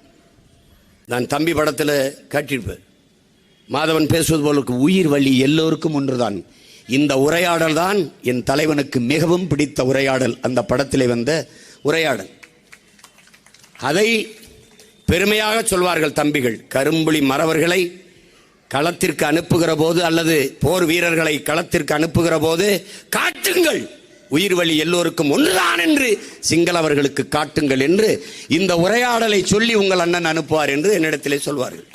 நான் தம்பி படத்தில் காட்டியிருப்பேன், மாதவன் பேசுவது போல உயிர் வலி எல்லோருக்கும் ஒன்றுதான். இந்த உரையாடல் தான் என் தலைவனுக்கு மிகவும் பிடித்த உரையாடல். அந்த படத்திலே வந்த உரையாடல், அதை பெருமையாக சொல்வார்கள் தம்பிகள். கரும்புலி மறவர்களை களத்திற்கு அனுப்புகிற போது, அல்லது போர் வீரர்களை களத்திற்கு அனுப்புகிற போது, காட்டுங்கள் உயிர் வலி எல்லோருக்கும் ஒன்றுதான் என்று சிங்களவர்களுக்கு காட்டுங்கள் என்று இந்த உரையாடலை சொல்லி உங்கள் அண்ணன் அனுப்புவார் என்று என்னிடத்திலே சொல்வார்கள்.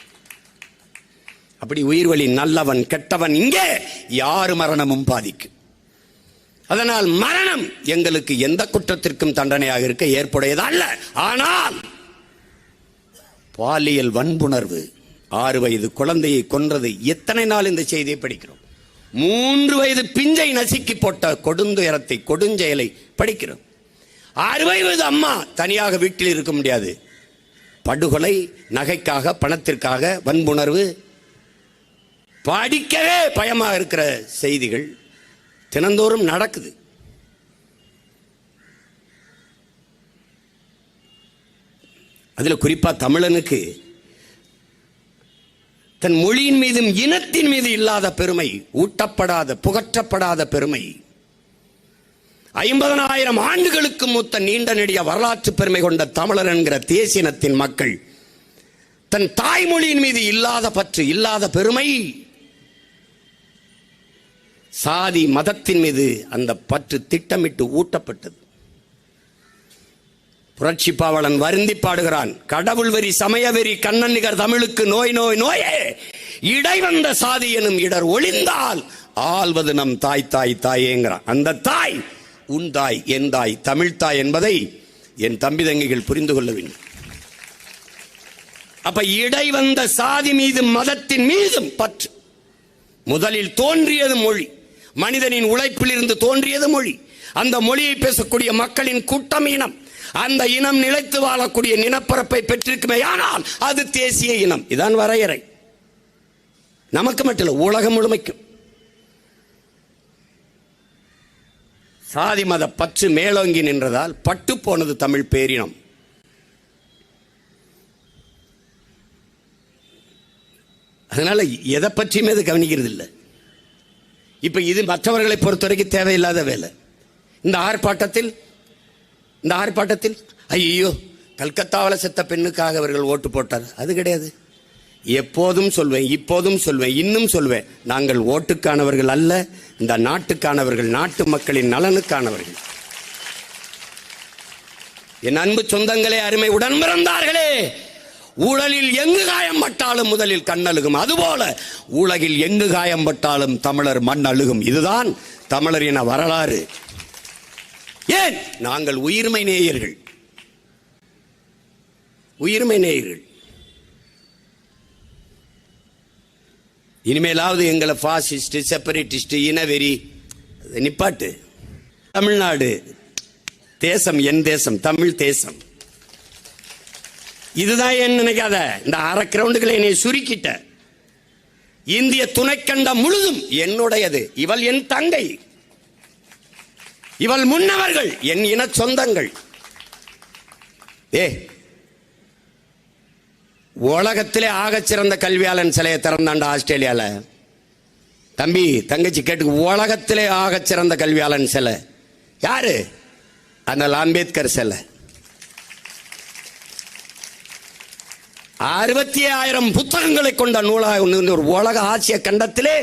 அப்படி உயிர் வலி நல்லவன் கெட்டவன் இங்கே யாரு மரணமும் பாதிக்கும். அதனால் மரணம் எங்களுக்கு எந்த குற்றத்திற்கும் தண்டனையாக இருக்க ஏற்புடையது அல்ல. ஆனால் பாலியல் வன்புணர்வு, 6 வயது குழந்தையை கொன்றது, எத்தனை நாள் இந்த செய்தியை படிக்கிறோம். 3 வயது பிஞ்சை நசுக்கி போட்ட கொடுந்துயரத்தை, கொடுஞ்செயலை படிக்கிறோம். 6 வயது அம்மா தனியாக வீட்டில் இருக்க முடியாது. படுகொலை, நகைக்காக, பணத்திற்காக வன்புணர்வு, படிக்கவே பயமாக இருக்கிற செய்திகள் தினந்தோறும் நடக்குது. அதில் குறிப்பா தமிழனுக்கு தன் மொழியின் மீதும் இனத்தின் மீது இல்லாத பெருமை, ஊட்டப்படாத, புகற்றப்படாத பெருமை, 50,000 ஆண்டுகளுக்கு மூத்த நீண்ட நெடிய வரலாற்று பெருமை கொண்ட தமிழர் என்கிற தேசியனத்தின் மக்கள் தன் தாய்மொழியின் மீது இல்லாத பற்று, இல்லாத பெருமை, சாதி மதத்தின் மீது அந்த பற்று திட்டமிட்டு ஊட்டப்பட்டது. புரட்சி பாவலன் வருந்தி பாடுகிறான், கடவுள் வெறி, சமய வெறி, கண்ணன் நிகர் தமிழுக்கு நோய் நோய் நோயே, இடை வந்த சாதி எனும் இடர் ஒளிந்தால் ஆள்வது நம் தாய் தாய் தாயேங்கிறான். அந்த தாய் உன் தாய், என் தாய், தமிழ் தாய் என்பதை என் தம்பி தங்கைகள் புரிந்து கொள்ள வேண்டும். அப்ப இடை வந்த சாதி மீது, மதத்தின் மீதும் பற்று. முதலில் தோன்றியது மொழி, மனிதனின் உழைப்பில் இருந்து தோன்றியது மொழி. அந்த மொழியை பேசக்கூடிய மக்களின் கூட்டம் இனம். அந்த இனம் நிலைத்து வாழக்கூடிய நிலப்பரப்பை பெற்றிருக்குமே, ஆனால் அது தேசிய இனம். இதான் வரையறை. நமக்கு மட்டும் இல்லை, உலகம் முழுமைக்கும். சாதி மத பற்று மேலோங்கி நின்றதால் பட்டு போனது தமிழ் பேரினம். அதனால எதை பற்றியுமே அது கவனிக்கிறது இல்லை. இப்ப இது மற்றவர்களை பொறுத்தவரைக்கும் தேவையில்லாத வேலை. இந்த ஆர்ப்பாட்டத்தில் ஐயோ கல்கத்தாவில் செத்த பெண்ணுக்காக அவர்கள் ஓட்டு போட்டார், அது கிடையாது. எப்போதும் சொல்வேன், இப்போதும் சொல்வேன், இன்னும் சொல்வேன், நாங்கள் ஓட்டுக்கானவர்கள் அல்ல, இந்த நாட்டுக்கானவர்கள், நாட்டு மக்களின் நலனுக்கானவர்கள். என் அன்பு சொந்தங்களே, அருமை உடன் பிறந்தார்களே, ஊழலில் எங்கு காயம் பட்டாலும் முதலில் கண்ணழுகும். அதுபோல உலகில் எங்கு காயம் பட்டாலும் தமிழர் மண் அழுகும். இதுதான் தமிழர் இன வரலாறு. ஏன்? நாங்கள் உயிர்மை நேயர்கள். உயிர்மை நேயர்கள். இனிமேலாவது எங்களை பாசிஸ்ட், செப்பரேட்டிஸ்ட், இனவெறி நிப்பாட்டு. தமிழ்நாடு தேசம் என் தேசம், தமிழ் தேசம். இதுதான் ஏன் நினைக்காத. இந்த அரை கிரவுண்டுகளை என்னை சுருக்கிட்ட. இந்திய துணைக்கண்டம் முழுதும் என்னுடையது. இவள் என் தங்கை, இவள் முன்னவர்கள், என் இன சொந்தங்கள். உலகத்திலே ஆகச்சிறந்த கல்வியாளன் சிலையை திறந்தாண்ட ஆஸ்திரேலியால. தம்பி தங்கச்சி கேட்டு, உலகத்திலே ஆகச்சிறந்த கல்வியாளன் சிலை யாரு? அண்ணல் அம்பேத்கர் சிலை. 60,000 புத்தகங்களை கொண்ட நூலகம். ஒரு உலக ஆசிய கண்டத்திலே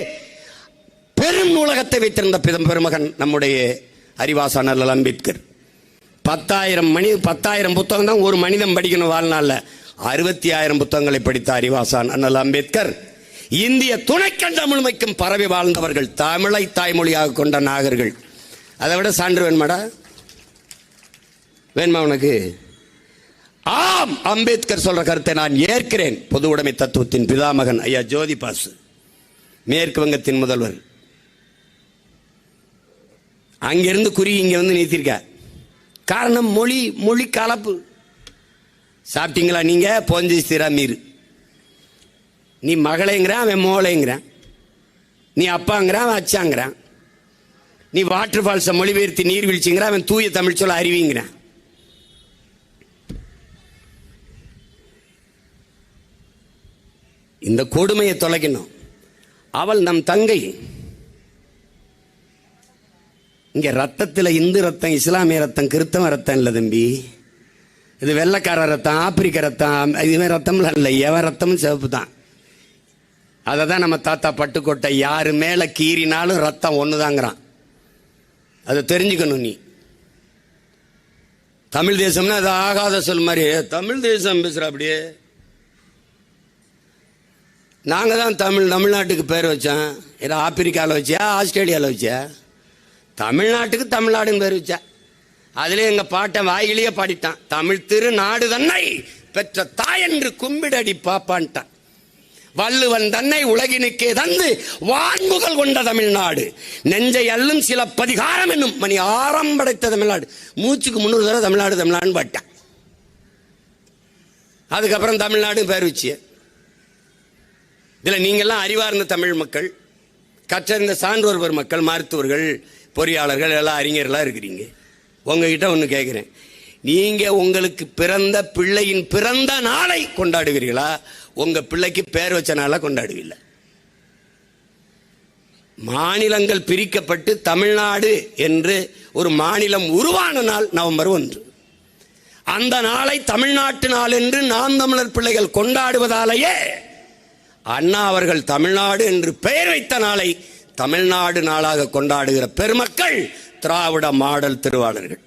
பெரும் நூலகத்தை வைத்திருந்த பெருமகன் நம்முடைய அறிவாசான் அண்ணல் அம்பேத்கர். 10,000 புத்தகம் தான் ஒரு மனிதன் படிக்கணும் வாழ்நாள்ல. 60,000 புத்தகங்களை படித்த அறிவாசான் அண்ணல் அம்பேத்கர். இந்திய துணைக்கண்டம் முழுமைக்கும் பரவி வாழ்ந்தவர்கள், தமிழை தாய்மொழியாக கொண்ட நாகர்கள். அதை விட சான்று வேணுமாடா? வேணுமா உனக்கு? ஆம், அம்பேத்கர் சொல்ற கருத்தை நான் ஏற்கிறேன். பொது உடைமை தத்துவத்தின் பிதாமகன் ஐயா ஜோதி பாசு, மேற்கு வங்கத்தின் முதல்வர். அங்கிருந்து குறி இங்க வந்து நீத்திருக்க. காரணம் மொழி கலப்பு. சாப்பிட்டீங்களா நீங்க? போஞ்சி ஸ்திரா மீறு. நீ மகளேங்கிறான், அவன் மோளைங்கிறான். நீ அப்பாங்கிறான், அவன் அச்சாங்கிறான். நீ வாட்டர் ஃபால்ஸை மொழிபெயர்த்தி நீர்வீழ்ச்சிங்கிறான், அவன் தூய தமிழ் சொல்ல அறிவிங்கிறான். இந்த கொடுமையை தொலைக்கணும். அவள் நம் தங்கை. இங்க ரத்தத்தில் இந்து ரத்தம், இஸ்லாமிய ரத்தம், கிறிஸ்தவ ரத்தம் இல்லை தம்பி. இது வெள்ளைக்கார ரத்தம், ஆப்பிரிக்க ரத்தம், இதுவே ரத்தம்லாம் இல்லை. எவன் ரத்தமும் சிவப்பு தான். அதை தான் நம்ம தாத்தா பட்டுக்கோட்டை, யாரு மேல கீறினாலும் ரத்தம் ஒண்ணுதாங்கிறான். அதை தெரிஞ்சுக்கணும் நீ. தமிழ் தேசம்னா அது ஆகாத சொல் மாதிரி. தமிழ் தேசம் பேசுற அப்படியே. நாங்கள் தான் தமிழ்நாட்டுக்கு பேர் வச்சோம். ஏதோ ஆப்பிரிக்காவில் வச்சியா, ஆஸ்திரேலியாவில் வச்சியா? தமிழ்நாட்டுக்கு தமிழ்நாடுன்னு பேர் வச்சா. அதுலேயே எங்கள் பாட்டை வாயிலேயே பாடிட்டான். தமிழ் திரு நாடு தன்னை பெற்ற தாயென்று கும்பிடடி பாப்பான்ட்டான். வள்ளுவன் தன்னை உலகினுக்கே தந்து வான்முகல் கொண்ட தமிழ்நாடு, நெஞ்சை அள்ளும் சில பதிகாரம் என்னும் மணி ஆரம் படைத்த தமிழ்நாடு. மூச்சுக்கு 300 தடவை தமிழ்நாடு தமிழ்நாடுன்னு பாட்டான். அதுக்கப்புறம் தமிழ்நாடு பேர் வச்சு. இதில் நீங்கள்லாம் அறிவார்ந்த தமிழ் மக்கள், கற்றறிந்த சான்றோர் பெருமக்கள், மருத்துவர்கள், பொறியாளர்கள், எல்லாம் அறிஞர்களாக இருக்கிறீங்க. உங்ககிட்ட ஒன்று கேட்குறேன். நீங்கள் உங்களுக்கு பிறந்த பிள்ளையின் பிறந்த நாளை கொண்டாடுவீர்களா? உங்கள் பிள்ளைக்கு பேர் வச்ச நாளை கொண்டாடுவீங்களா? மாநிலங்கள் பிரிக்கப்பட்டு தமிழ்நாடு என்று ஒரு மாநிலம் உருவான நாள் நவம்பர் 1. அந்த நாளை தமிழ்நாட்டு நாள் என்று நாம் தமிழர் பிள்ளைகள் கொண்டாடுவதாலேயே அண்ணா அவர்கள் தமிழ்நாடு என்று பெயர் வைத்த நாளை தமிழ்நாடு நாளாக கொண்டாடுகிற பெருமக்கள் திராவிட மாடல் திருவாளர்கள்.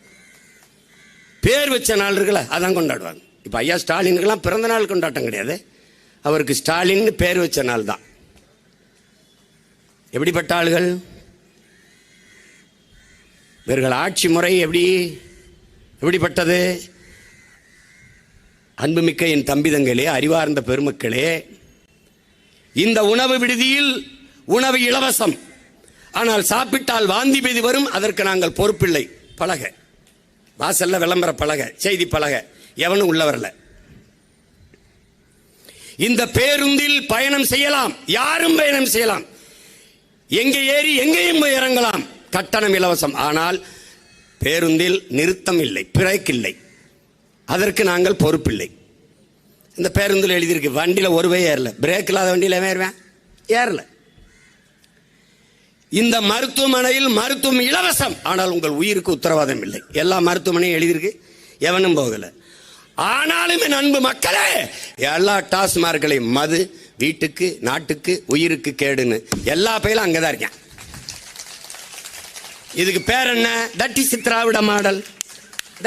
பேர் வச்ச நாள் இருக்குல்ல, அதான் கொண்டாடுவாங்க. இப்போ ஐயா ஸ்டாலினுக்கெல்லாம் பிறந்த நாள் கொண்டாட்டம் கிடையாது. அவருக்கு ஸ்டாலின் பேர் வச்ச நாள் தான். எப்படிப்பட்ட ஆளுகள் இவர்கள்? ஆட்சி முறை எப்படிப்பட்டது? அன்புமிக்க என் தம்பிதங்களே, அறிவார்ந்த பெருமக்களே, இந்த உணவு விடுதியில் உணவு இலவசம், ஆனால் சாப்பிட்டால் வாந்தி பேதி வரும். அதற்கு நாங்கள் பொறுப்பில்லை. பலக வாசல்ல விளம்பர பலக, செய்தி பலக, எவனும் உள்ள வரல. இந்த பேருந்தில் பயணம் செய்யலாம், யாரும் பயணம் செய்யலாம், எங்கே ஏறி எங்கேயும் போய் இறங்கலாம், கட்டணம் இலவசம். ஆனால் பேருந்தில் நிறுத்தம் இல்லை, பிரேக் இல்லை. அதற்கு நாங்கள் பொறுப்பில்லை. இந்த பேருந்தில் எழுதியிருக்கு, வண்டியில் ஒரு போய் ஏறல, பிரேக் இல்லாத வண்டியில் ஏறுவேன், ஏறல. இந்த மருத்துவமனையில் மருத்துவம் இலவசம், ஆனால் உங்கள் உயிருக்கு உத்தரவாதம் இல்லை. எல்லா மருத்துவமனையும் எழுதியிருக்கு, எவனும் போகல. ஆனாலும் என் அன்பு மக்களே, எல்லா டாஸ்மார்களையும் மது வீட்டுக்கு, நாட்டுக்கு, உயிருக்கு கேடுன்னு எல்லா பயிலும் அங்கதான் இருக்கேன். இதுக்கு பேர் என்ன? That is Dravida model.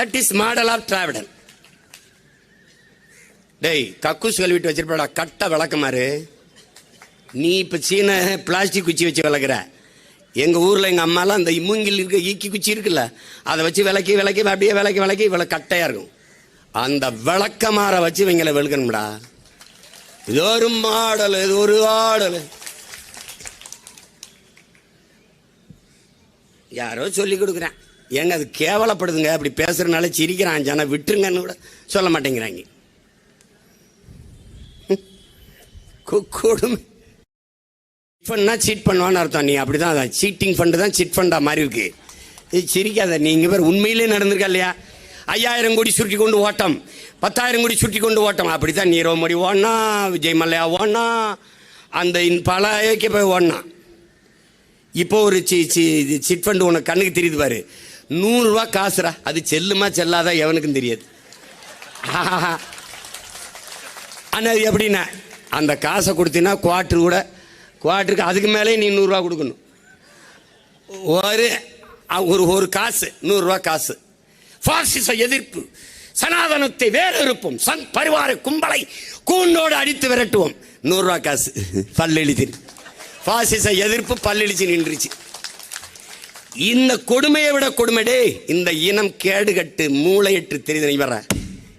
That is model of Dravidan. டேய் கக்கூஸ் கழுவிட்டு வச்சிருப்பா கட்ட விளக்கமாறு. நீ இப்போ சீன பிளாஸ்டிக் குச்சி வச்சு விளக்குற. எங்கள் ஊரில் எங்கள் அம்மாலாம் அந்த மூங்கில் இருக்க ஈக்கி குச்சி இருக்குல்ல, அதை வச்சு விளக்கி விளக்கி அப்படியே விளக்கி விளக்கி இவ்வளோ கட்டையாக இருக்கும். அந்த விளக்கமாரை வச்சு இவங்களை வெளுக்கணும்டா. இது ஒரு மாடல், இது ஒரு ஆடல். யாரோ சொல்லி கொடுக்குறேன். ஏங்க அது கேவலப்படுதுங்க. அப்படி பேசுறதுனால சிரிக்கிறான் ஜன, விட்டுருங்கன்னு கூட சொல்ல மாட்டேங்கிறாங்க. கொடுமை. ஃபண்ட்னா சீட் பண்ணுவான்னு அர்த்தம். நீ அப்படிதான் சீட்டிங் ஃபண்டு தான் சிட் ஃபண்டா மாதிரி இருக்கு. இது சிரிக்காத. நீங்க பேர் உண்மையிலே நடந்திருக்கா இல்லையா? 5000 கோடி சுருட்டி கொண்டு ஓட்டம், 10,000 கோடி சுருட்டி கொண்டு ஓட்டம். அப்படித்தான் நீரவ் மோடி ஓடனா, விஜய் மல்லையா ஓடனா, அந்த பல ஐக்கிய போய் ஓடனா. இப்போ ஒரு சிட் ஃபண்டு உனக்கு கண்ணுக்கு தெரியுது பாரு. 100 ரூபா காசுரா. அது செல்லுமா செல்லாதா எவனுக்கும் தெரியாது. ஆனால் எப்படின்னா அந்த காசை கொடுத்தீங்கன்னா குவார்ட்டருக்கு அதுக்கு மேலே நீ 100 ரூபா கொடுக்கணும். ஒரு காசு 100 ரூபா காசு. பாசிச எதிர்ப்பு, சனாதனத்தை வேறறுப்போம், சன் பரிவார கும்பலை கூண்டோடு அடித்து விரட்டுவோம். 100 ரூபா காசு பல்லெழுதி. பாசிச எதிர்ப்பு பல்லெழுச்சி நின்றுச்சு. இந்த கொடுமையை விட கொடுமைடே இந்த இனம் கேடுகட்டு மூளையற்று தெரியுது.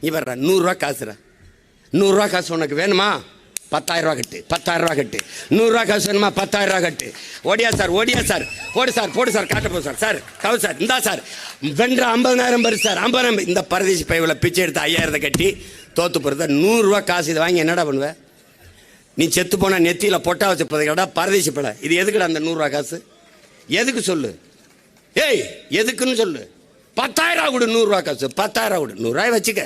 இவர 100 ரூபா காசுரா. 100 ரூபா காசு உனக்கு வேணுமா? 10,000 ரூபா கட்டு. 10,000 ரூபா கட்டு. 100 ரூபா காசு வேணுமா? 10,000 ரூபா கட்டு. ஓடியா சார், ஓடியா சார், போடு சார், காட்ட போ சார், கவு சார், இந்தா சார், வென்ற 50,000 பரிசு சார், 50,000. இந்த பரதேசி பைவில் பிச்சை எடுத்து 5,000 கட்டி தோத்து போகிறத 100 ரூபா காசு. இதை வாங்கி என்னடா பண்ணுவேன்? நீ செத்து போனால் நெத்தியில் பொட்டா வச்சு போதைக்கடா பரதேசி பட. இது எதுக்குடா அந்த 100 ரூபா காசு? எதுக்கு சொல்லு? ஏய் எதுக்குன்னு சொல்லு. 10,000 ரூபா கொடு. 100 ரூபா காசு 10,000 ரூபா கொடு. 100 ரூபாய் வச்சுக்க.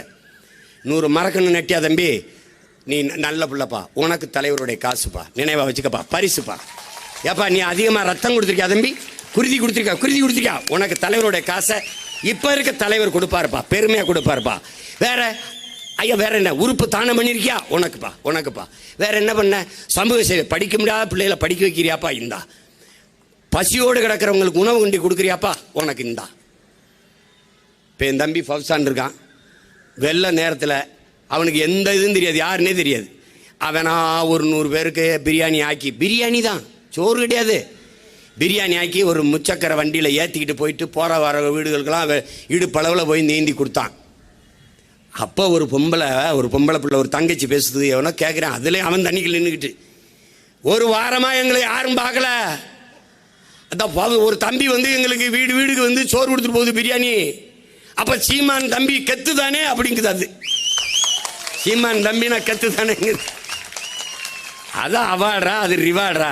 100 மறக்கணும் நெட்டியா தம்பி. நீ நல்ல பிள்ளைப்பா, உனக்கு தலைவருடைய காசுப்பா, நினைவா வச்சுக்கப்பா, பரிசுப்பா. ஏப்பா நீ அதிகமாக ரத்தம் கொடுத்துருக்கியா தம்பி, குருதி கொடுத்துருக்கியா, உனக்கு தலைவருடைய காசை இப்போ இருக்க தலைவர் கொடுப்பாருப்பா, பெருமையாக கொடுப்பாருப்பா. வேற ஐயா வேற என்ன உறுப்பு தானம் பண்ணியிருக்கியா? உனக்குப்பா. வேற என்ன பண்ண? சமூக சேவை, படிக்க முடியாத பிள்ளைகளை படிக்க வைக்கிறியாப்பா, இந்தா. பசியோடு கிடக்கிறவங்களுக்கு உணவு கொண்டு கொடுக்குறியாப்பா, உனக்கு இந்தா. இப்போ என் தம்பி ஃபவுசான் இருக்கான். வெள்ள நேரத்தில் அவனுக்கு எந்த இதுவும் தெரியாது, யாருன்னே தெரியாது. அவனா ஒரு 100 பேருக்கு பிரியாணி ஆக்கி, பிரியாணி தான், சோறு கிடையாது, பிரியாணி ஆக்கி ஒரு முச்சக்கரை வண்டியில் ஏற்றிக்கிட்டு போயிட்டு போகிற வர வீடுகளுக்கெல்லாம் இடுப்பளவில் போய் நீந்தி கொடுத்தான். அப்போ ஒரு பொம்பளை பிள்ளை ஒரு தங்கச்சி பேசுது, எவனோ கேட்குறேன். அதுலேயும் அவன் தண்ணிக்கு நின்றுக்கிட்டு, ஒரு வாரமாக எங்களை யாரும் பார்க்கல. அதான் ஒரு தம்பி வந்து எங்களுக்கு வீடுக்கு வந்து சோறு கொடுத்துட்டு போகுது பிரியாணி. அப்போ சீமான் தம்பி கெத்து தானே அப்படிங்குது. அது சீமான் தம்பினா கெத்து தானே. அதான் அவார்டா, அது ரிவார்டா.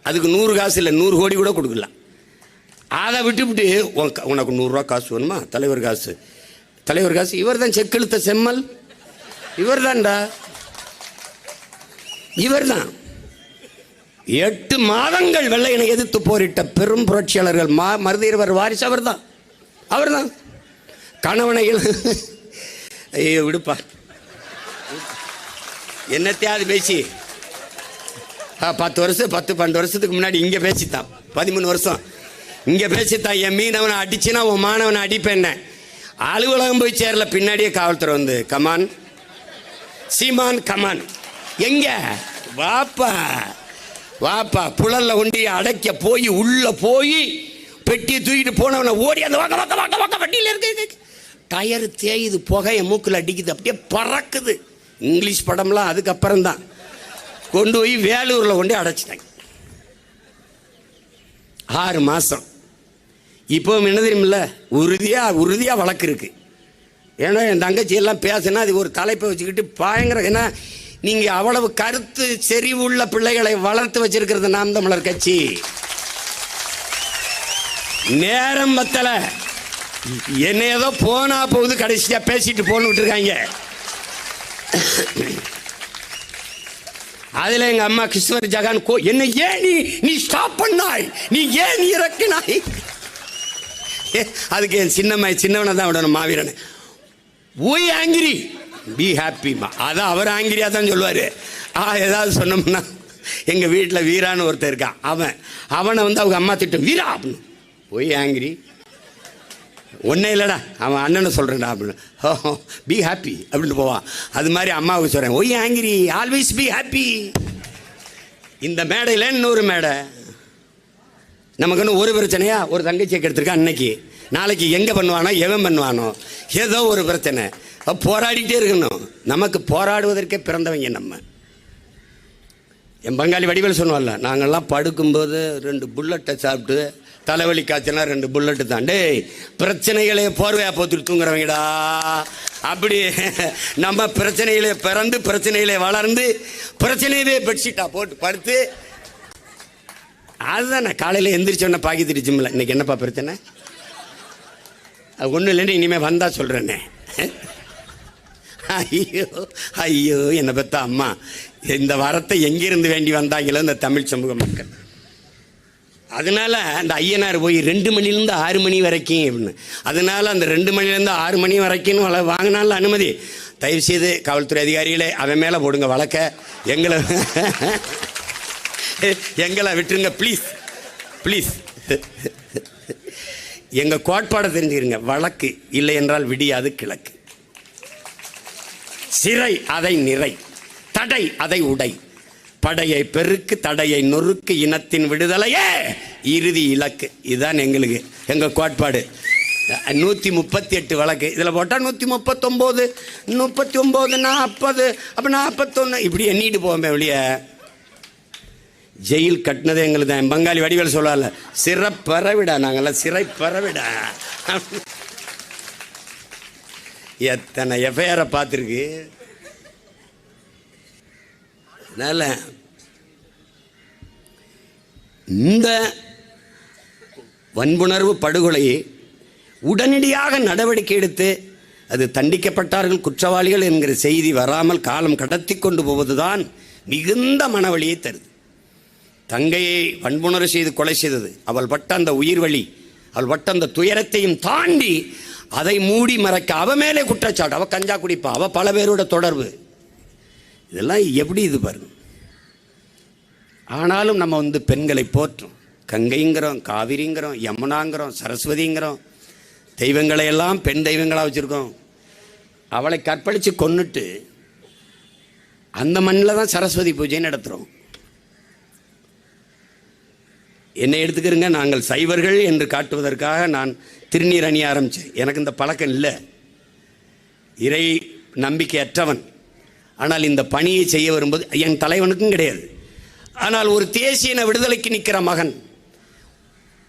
அதுக்கு 100 காசு இல்லை, 100 கோடி கூட கொடுக்கலாம். அதை விட்டுவிட்டு உனக்கு 100 ரூபா காசு வேணுமா? தலைவர் காசு இவர் தான் செக்கெழுத்த செம்மல், இவர் தான்டா, இவர் தான். 8 மாதங்கள் வெள்ளையனை எதிர்த்து போரிட்ட பெரும் புரட்சியாளர்கள் மருதீரவர் வாரிசு அவர் தான். கணவனை ஐயோ விடுப்பா, என்னத்தையாவது பேசி 10 வருஷம் 10-12 வருஷத்துக்கு முன்னாடி இங்கே பேசித்தான், 13 வருஷம் இங்கே பேசித்தான். என் மீனவனை அடிச்சுன்னா உன் மாணவனை அடிப்பேன். அலுவலகம் போய் சேரல, பின்னாடியே காவல்துறை வந்து கமான் சீமான் கமான், எங்க வாப்பா புழல்ல ஒண்டி அடைக்க போய் உள்ள போய் பெட்டியை தூக்கிட்டு போனவனை ஓடி அந்த வாக்க வண்டியில் இருக்கு. டயரு தேயுது, புகையை மூக்கில் அடிக்குது, அப்படியே பறக்குது. இங்கிலீஷ் படம்லாம் அதுக்கப்புறம் தான். கொண்டு போய் வேலூரில் கொண்டு அடைச்சிட்டாங்க. 6 மாதம். இப்போ என்ன தெரியுமில்ல, உறுதியாக வழக்கு இருக்கு. ஏன்னா என் தங்கச்சி எல்லாம் பேசுனா அது ஒரு தலைப்பை வச்சுக்கிட்டு பயங்கர. ஏன்னா நீங்கள் அவ்வளவு கருத்து செறிவுள்ள பிள்ளைகளை வளர்த்து வச்சிருக்கிறது நாம் தமிழர் கட்சி. நேரம் பத்தல, என்ன ஏதோ போனா போகுது, கடைசியா பேசிட்டு போன்னு இருக்காங்க. அதுல எங்க அம்மா கிருஷ்ணர் ஜகான் என்ன ஏன் நீ ஸ்டாப் பண்ணாய், நீ ஏன் நீ இறக்கினாய்? அதுக்கு என் சின்னவனை தான் விடணும், மாவீரன். ஓய் ஆங்கிரி பி ஹாப்பிமா, அதான் அவர் ஆங்கிரியா தான் சொல்லுவாரு. ஏதாவது சொன்னோம்னா எங்க வீட்டில் வீரான்னு ஒருத்தர் இருக்கான், அவனை வந்து அவங்க அம்மா திட்டம் வீரா அப்படின்னு. ஓய் ஆங்கிரி ஒன்றே இல்லைடா அவன் அண்ணனை சொல்கிறேன்டா அப்படின்னு பி ஹாப்பி அப்படின்னு போவான். அது மாதிரி அம்மாவுக்கு சொல்கிறேன், why angry always be happy. இந்த மேடையில் இன்னொரு மேடை, நமக்குன்னு ஒரு பிரச்சனையா, ஒரு தங்கச்சியை கெடுத்துருக்கா அன்னைக்கு, நாளைக்கு எங்கே பண்ணுவானோ எவன் பண்ணுவானோ ஏதோ ஒரு பிரச்சனை, போராடிட்டே இருக்கணும். நமக்கு போராடுவதற்கே பிறந்தவங்க நம்ம. என் பங்காளி வடிவேல் சொன்னோம்ல, நாங்கள்லாம் படுக்கும்போது 2 புல்லட்டை சாப்பிட்டு தலைவலி காய்ச்சலாம் 2 புல்லட்டு தான். டேய் பிரச்சனைகளே போர்வையா போத்துட்டு தூங்குறவங்கடா. அப்படி நம்ம பிரச்சனைகளே பிறந்து பிரச்சனைகளே வளர்ந்து பிரச்சனையவே பெட்ஷீட்டா போட்டு படுத்து, அதுதான் நான் காலையில் எந்திரிச்சோன்னே பாக்கி திரிச்சும்ல, இன்னைக்கு என்னப்பா பிரச்சனை, அது ஒன்றும் இல்லைன்னு இனிமேல் வந்தா சொல்கிறேன்னே. ஐயோ ஐயோ என்னை பற்றி அம்மா, இந்த வரத்தை எங்கிருந்து வேண்டி வந்தாங்களோ இந்த தமிழ் சமூக மக்கள். அதனால அந்த ஐயனார் போய் 2 மணிலேருந்து 6 மணி வரைக்கும் அப்படின்னு, அதனால அந்த 2 மணிலேருந்து 6 மணி வரைக்கும் வாங்கினால அனுமதி. தயவுசெய்து காவல்துறை அதிகாரிகளே அவன் மேலே போடுங்க வழக்க, எங்களை விட்டுருங்க ப்ளீஸ் ப்ளீஸ். எங்கள் கோட்பாடை தெரிஞ்சுக்கிறீங்க, வழக்கு இல்லை என்றால் விடியாது கிழக்கு. சிறை அதை நிறை, தடை அதை உடை, படையை பெருக்கு தடையை நொறுக்கு, இனத்தின் விடுதலையே இறுதி இலக்கு. இதுதான் எங்களுக்கு எங்கள் கோட்பாடு. 138 வழக்கு இதில் போட்டால் 139, 39, 40, அப்போ 41 இப்படி எண்ணிட்டு போவோமே வெளியே. ஜெயில் கட்டினதே எங்களுக்கு தான். பங்காளி வடிவேல் சொல்லல, சிறைப்பறவிடா, நாங்கள்லாம் சிறைப்பறவிடா. எத்தனை எஃப்ஐஆரை பார்த்துருக்கு. அதனால் இந்த வன்புணர்வு படுகொலையை உடனடியாக நடவடிக்கை எடுத்து அது தண்டிக்கப்பட்டார்கள் குற்றவாளிகள் என்கிற செய்தி வராமல் காலம் கடத்தி கொண்டு போவதுதான் மிகுந்த மனவழியை தருது. தங்கையை வன்புணர்வு செய்து கொலை செய்தது, அவள் பட்ட அந்த உயிர் வலி, அவள் பட்ட அந்த துயரத்தையும் தாண்டி அதை மூடி மறைக்க அவ மேலே குற்றச்சாட்டு. அவள் கஞ்சா குடிப்பா, அவள் பல பேரோட தொடர்பு, இதெல்லாம் எப்படி இது பாருங்க. ஆனாலும் நம்ம பெண்களை போற்றோம், கங்கைங்கிறோம், காவிரிங்கிறோம், யமுனாங்கிறோம், சரஸ்வதிங்கிறோம், தெய்வங்களை எல்லாம் பெண் தெய்வங்களாக வச்சுருக்கோம். அவளை கற்பழித்து கொன்னுட்டு அந்த மண்ணில் தான் சரஸ்வதி பூஜை நடத்துகிறோம். என்னை எடுத்துக்கிறங்க, நாங்கள் சைவர்கள் என்று காட்டுவதற்காக நான் திருநீர் அணிய ஆரம்பித்தேன். எனக்கு இந்த பழக்கம் இல்லை, இறை நம்பிக்கையற்றவன். ஆனால் இந்த பணியை செய்ய வரும்போது என் தலைவனுக்கும் கிடையாது. ஆனால் ஒரு தேசிய விடுதலைக்கு நிற்கிற மகன்,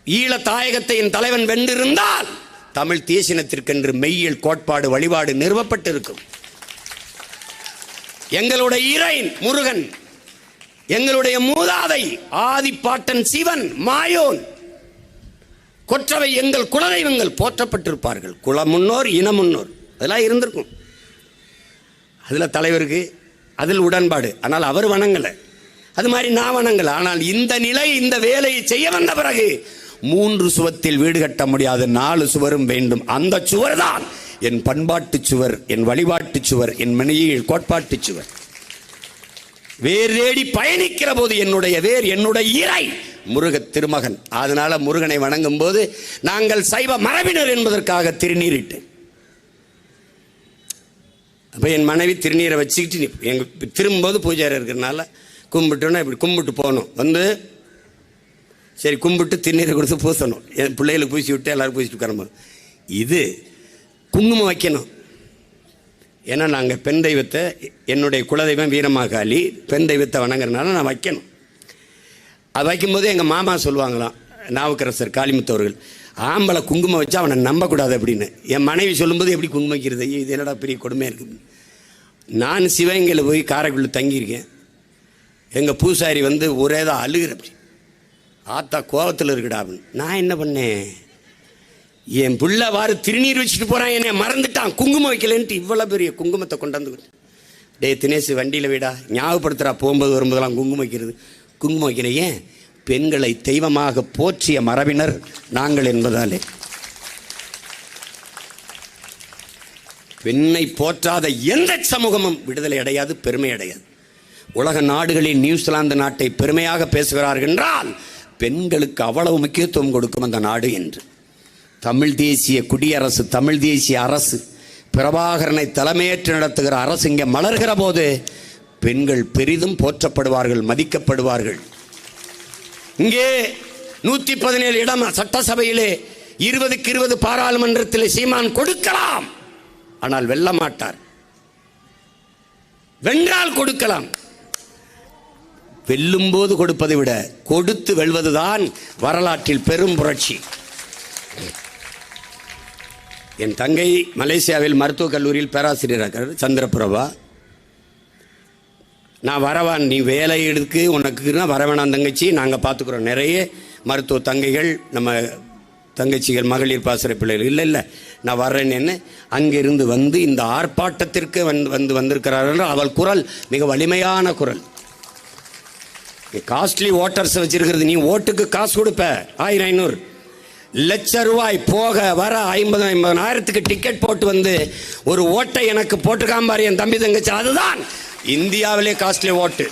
ஈழ தாயகத்தை என் தலைவன் வென்றிருந்தால் தமிழ் தேசினத்திற்கென்று மெய்யியல் கோட்பாடு வழிபாடு நிறுவப்பட்டிருக்கும். எங்களுடைய இறை முருகன், எங்களுடைய மூதாதை ஆதிப்பாட்டன் சிவன், மாயோன், கொற்றவை எங்கள் குலதெய்வங்கள் போற்றப்பட்டிருப்பார்கள். குல முன்னோர், இன முன்னோர், அதெல்லாம் இருந்திருக்கும். அதில் தலைவருக்கு அதில் உடன்பாடு, ஆனால் அவர் வணங்கலை, அது மாதிரி நான் வணங்கலை. ஆனால் இந்த நிலை, இந்த வேலையை செய்ய வந்த பிறகு 3 சுவத்தில் வீடு கட்ட முடியாது, 4 சுவரும் வேண்டும். அந்த சுவர் தான் என் பண்பாட்டு சுவர், என் வழிபாட்டு சுவர், என் மனையில் கோட்பாட்டு சுவர். வேர் தேடி பயணிக்கிற போது என்னுடைய வேர், என்னுடைய இறை முருக திருமகன். அதனால முருகனை வணங்கும் போது நாங்கள் சைவ மரபினர் என்பதற்காக திருநீரிட்டேன். அப்போ என் மனைவி திருநீரை வச்சுக்கிட்டு எங்கள் திரும்பும்போது பூஜாரி இருக்கிறனால கும்பிட்டோன்னா இப்படி கும்பிட்டு போகணும். சரி கும்பிட்டு திருநீரை கொடுத்து பூசணும், என் பிள்ளைகளுக்கு பூசி விட்டு எல்லோரும் பூசிட்டு உட்காரும்போது இது குங்குமம் வைக்கணும். ஏன்னா நாங்கள் பெண் தெய்வத்தை, என்னுடைய குலதெய்வம் வீரமாகாளி, பெண் தெய்வத்தை வணங்குறதுனால நான் வைக்கணும். அது வைக்கும்போது எங்கள் மாமா சொல்லுவாங்களாம், நாவுக்கரசர் காளிமுத்தவர்கள், ஆம்பளை குங்குமம் வச்சா அவனை நம்பக்கூடாது அப்படின்னு. என் மனைவி சொல்லும்போது எப்படி குங்குமம் வைக்கிறது, இது என்னடா பெரிய கொடுமையாக இருக்குது. நான் சிவகங்கையில் போய் காரைக்குள்ள தங்கியிருக்கேன். எங்கள் பூசாரி ஒரே தான் அழுகிற, ஆத்தா கோபத்தில் இருக்குடா அப்படின்னு. நான் என்ன பண்ணேன், என் பிள்ளை வாரு திருநீர் வச்சுட்டு போகிறான், என்னை மறந்துட்டான், குங்குமம் வைக்கலன்ட்டு இவ்வளோ பெரிய குங்குமத்தை கொண்டாந்து. டே தினேஷ் வண்டியில் வீடா ஞாபகப்படுத்துகிறா, போகும்போது வரும்போதெல்லாம் குங்குமம் வைக்கிறது. குங்குமம் வைக்கிறேன் ஏன், பெண்களை தெய்வமாக போற்றிய மரபினர் நாங்கள் என்பதாலே. பெண்ணை போற்றாத எந்த சமூகமும் விடுதலை அடையாது, பெருமை அடையாது. உலக நாடுகளில் நியூசிலாந்து நாட்டை பெருமையாக பேசுகிறார்கள் என்றால் பெண்களுக்கு அவ்வளவு முக்கியத்துவம் கொடுக்கும் அந்த நாடு என்று. தமிழ் தேசிய குடியரசு, தமிழ் தேசிய அரசு, பிரபாகரனை தலைமையேற்று நடத்துகிற அரசு இங்கே மலர்கிற போது பெண்கள் பெரிதும் போற்றப்படுவார்கள், மதிக்கப்படுவார்கள். இங்கே 117 இடம் சட்டசபையிலே 20க்கு 20 பாராளுமன்றத்தில் சீமான் கொடுக்கலாம், ஆனால் வெல்ல மாட்டார். வென்றால் கொடுக்கலாம். வெல்லும் போது கொடுப்பதை விட கொடுத்து வெல்வதுதான் வரலாற்றில் பெரும் புரட்சி. என் தங்கை மலேசியாவில் மருத்துவக் கல்லூரியில் பேராசிரியர் சந்திரபிரபா. நான் வரவான், நீ வேலை எடுக்கு, உனக்குன்னா வரவேணாம் தங்கச்சி, நாங்கள் பார்த்துக்குறோம். நிறைய மருத்துவ தங்கைகள், நம்ம தங்கச்சிகள், மகளிர் பாசற பிள்ளைகள். இல்லை இல்லை நான் வர்றேன்னு அங்கிருந்து வந்து இந்த ஆர்ப்பாட்டத்திற்கு வந்திருக்கிறார்கள். அவள் குரல் மிக வலிமையான குரல். காஸ்ட்லி ஓட்டர்ஸ் வச்சிருக்கிறது, நீ ஓட்டுக்கு காசு கொடுப்ப 1000-500 லட்சம் ரூபாய் போக வர 50,000-50,000க்கு டிக்கெட் போட்டு வந்து ஒரு ஓட்டை எனக்கு போட்டுக்காம்பாரு என் தம்பி தங்கச்சி. அதுதான் இந்தியாவிலே காஸ்ட்லி ஓட்டு.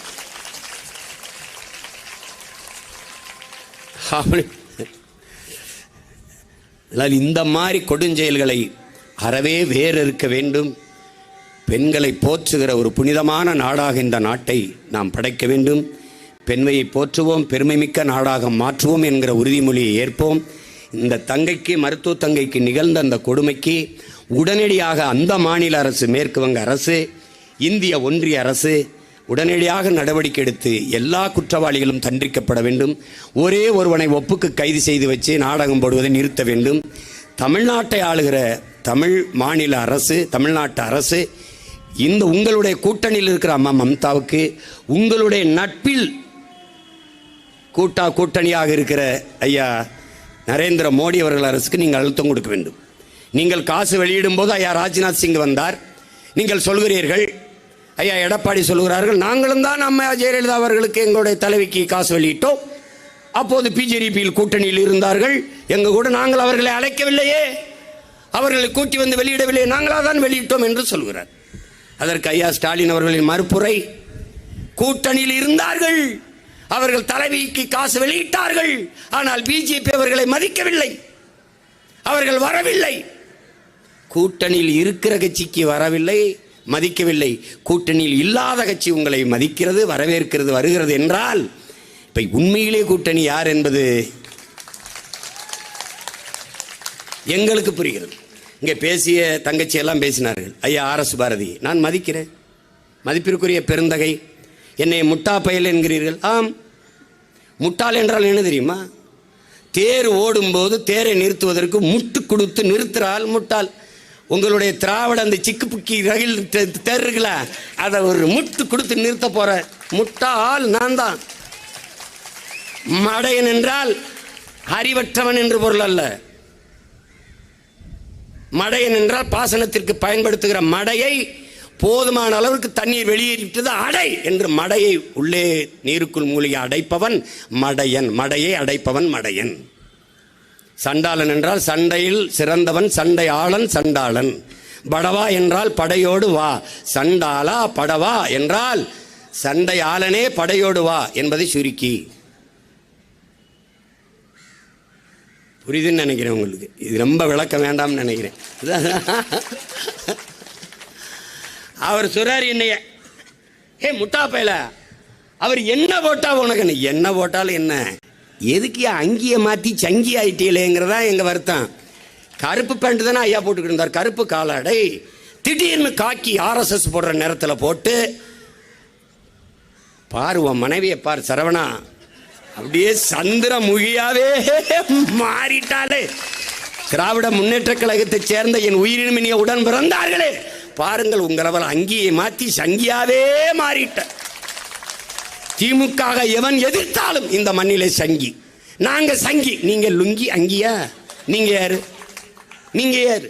இந்த மாதிரி கொடுஞ்செயல்களை அறவே வேறு இருக்க வேண்டும். பெண்களை போற்றுகிற ஒரு புனிதமான நாடாக இந்த நாட்டை நாம் படைக்க வேண்டும். பெண்மையை போற்றுவோம், பெருமைமிக்க நாடாக மாற்றுவோம் என்கிற உறுதிமொழியை ஏற்போம். இந்த தங்கைக்கு, மருத்துவ தங்கைக்கு நிகழ்ந்த அந்த கொடுமைக்கு உடனடியாக அந்த மாநில அரசு, மேற்கு வங்க அரசு, இந்திய ஒன்றிய அரசு உடனடியாக நடவடிக்கை எடுத்து எல்லா குற்றவாளிகளும் தண்டிக்கப்பட வேண்டும். ஒரே ஒருவனை ஒப்புக்கு கைது செய்து வச்சு நாடகம் போடுவதை நிறுத்த வேண்டும். தமிழ்நாட்டை ஆளுகிற தமிழ் மாநில அரசு, தமிழ்நாட்டு அரசு இந்த உங்களுடைய கூட்டணியில் இருக்கிற அம்மா மம்தாவுக்கு, உங்களுடைய நட்பில் கூட்டணியாக இருக்கிற ஐயா நரேந்திர மோடி அவர்கள் அரசுக்கு நீங்கள் அழுத்தம் கொடுக்க வேண்டும். நீங்கள் காசு வெளியிடும் போது ஐயா ராஜ்நாத் சிங் வந்தார். நீங்கள் சொல்கிறீர்கள், ஐயா எடப்பாடி சொல்கிறார்கள், நாங்களும் தான் அம்மா ஜெயலலிதா அவர்களுக்கு எங்களுடைய தலைவிக்கு காசு வெளியிட்டோம். அப்போது பிஜேபியில் கூட்டணியில் இருந்தார்கள், எங்கள் கூட நாங்கள் அவர்களை அழைக்கவில்லையே, அவர்களை கூட்டி வந்து வெளியிடவில்லையே, நாங்களாக தான் வெளியிட்டோம் என்று சொல்கிறார். அதற்கு ஐயா ஸ்டாலின் அவர்களின் மறுப்புரை, கூட்டணியில் இருந்தார்கள், அவர்கள் தலைவிக்கு காசு வெளியிட்டார்கள், ஆனால் பிஜேபி அவர்களை மதிக்கவில்லை, அவர்கள் வரவில்லை. கூட்டணியில் இருக்கிற கட்சிக்கு வரவில்லை, மதிக்கவில்லை. கூட்டணியில் இல்லாத கட்சி உங்களை மதிக்கிறது, வரவேற்கிறது, வருகிறது என்றால் இப்ப உண்மையிலே கூட்டணி யார் என்பது எங்களுக்கு புரிகிறது. இங்கே பேசிய தங்கச்சி எல்லாம் பேசினார்கள். ஐயா RS பாரதி நான் மதிக்கிறேன், மதிப்பிற்குரிய பெருந்தகை. என்னை முட்டா பயல் என்கிறீர்கள். ஆம், முட்டாள் என்றால் என்ன தெரியுமா? தேர் ஓடும்போது தேரை நிறுத்துவதற்கு முட்டு கொடுத்து நிறுத்துறால் முட்டாள். உங்களுடைய திராவிட அந்த சிக்கு புக்கி ரயில் தேர் இருக்குல்ல, அதை ஒரு முட்டு கொடுத்து நிறுத்த போற முட்டாள் நான் தான். மடையன் என்றால் அறிவற்றவன் என்று பொருள் அல்ல. மடையன் என்றால் பாசனத்திற்கு பயன்படுத்துகிற மடையை போதுமான அளவுக்கு தண்ணீர் வெளியேறிவிட்டது அடை என்று மடையை உள்ளே நீருக்குள் மூழ்கி அடைப்பவன் மடையன். மடையை அடைப்பவன் மடையன். சண்டாளன் என்றால் சண்டையில் சிறந்தவன், சண்டை ஆளன் சண்டாளன். படவா என்றால் படையோடு வா. சண்டாளா படவா என்றால் சண்டை ஆளனே படையோடு வா என்பதை சுருக்கி. புரியுதுன்னு நினைக்கிறேன் உங்களுக்கு. இது ரொம்ப விளக்கம் வேண்டாம்னு நினைக்கிறேன். அவர் சொல்றாரு என்னைய, முட்டா பயல, அவர் என்ன போட்டா உனக்கு என்ன போட்டாலும் என்ன, எதுக்கு அங்கிய மாற்றி சங்கி ஆயிட்டீங்களேங்கிறதா எங்கள் வருத்தம். கருப்பு பேண்ட் தானே ஐயா போட்டுக்கிட்டு இருந்தார், கருப்பு காலாடை. திடீர்னு காக்கி RSS போடுற நேரத்தில் போட்டு பாரு, உன் மனைவியை பார் சரவணா, அப்படியே சந்திரமுகியாவே மாறிட்டாலே. திராவிட முன்னேற்ற கழகத்தை சேர்ந்த என் உயிரினுமினிய உடன் பிறந்தார்களே, பாருங்கள் உங்களவள் அங்கியை மாற்றி சங்கியாவே மாறிட்ட. திமுக எவன் எதிர்த்தாலும் இந்த மண்ணிலே சங்கி. நாங்க சங்கி, நீங்க லுங்கி அங்கியா? நீங்க யாரு? நீங்க யாரு?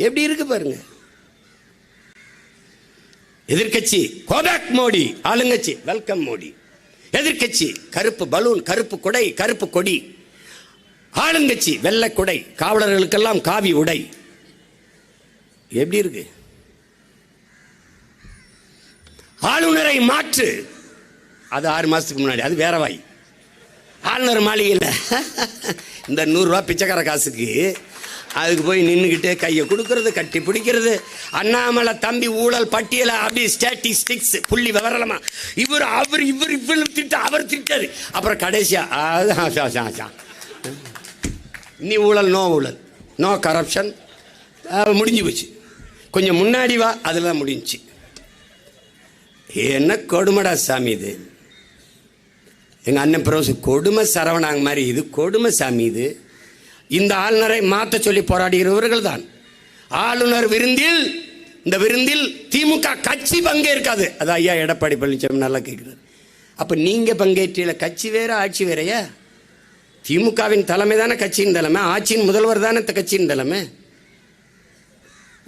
எப்படி இருக்கு பாருங்க. எதிர்கட்சி கோபேக் மோடி, ஆளுங்கட்சி வெல்கம் மோடி. எதிர்கட்சி கருப்பு பலூன், கருப்பு கொடை, கருப்பு கொடி. ஆளுங்கட்சி வெள்ளை கொடை, காவலர்களுக்கெல்லாம் காவி உடை. எப்படி இருக்கு? ஆளுநரை மாற்று, அது 6 மாசத்துக்கு முன்னாடி, அது வேற வாய். ஆளுநர் மாளிகையில் இந்த 100 ரூபா பிச்சைக்கார காசுக்கு அதுக்கு போய் நின்றுக்கிட்டு கையை கொடுக்கறது, கட்டி பிடிக்கிறது. அண்ணாமலை தம்பி ஊழல் பட்டியல அப்படி ஸ்டாட்டிஸ்டிக்ஸ் புள்ளி விவரமா இவர் திட்ட அவர் திட்டாரு. அப்புறம் கடைசியா நீ ஊழல் நோ ஊழல் நோ கரப்ஷன் முடிஞ்சு போச்சு. கொஞ்சம் முன்னாடி வா, அதெல்லாம் முடிஞ்சிச்சு. என்ன கொடுமைடா சாமி இது. எங்கள் அண்ணன் பிரோசு கொடுமை சரவணாங்க மாதிரி இது கொடுமை சாமி இது. இந்த ஆளுநரை மாற்ற சொல்லி போராடுகிறவர்கள் தான். ஆளுநர் விருந்தில், இந்த விருந்தில் திமுக கட்சி பங்கேற்காது. அது ஐயா எடப்பாடி பழனிசாமி நல்லா கேட்குறாரு. அப்போ நீங்கள் பங்கேற்றில கட்சி வேற ஆட்சி வேறையா? திமுகவின் தலைமை தானே கட்சியின் தலைமை, ஆட்சியின் முதல்வர் தானே கட்சியின் தலைமை.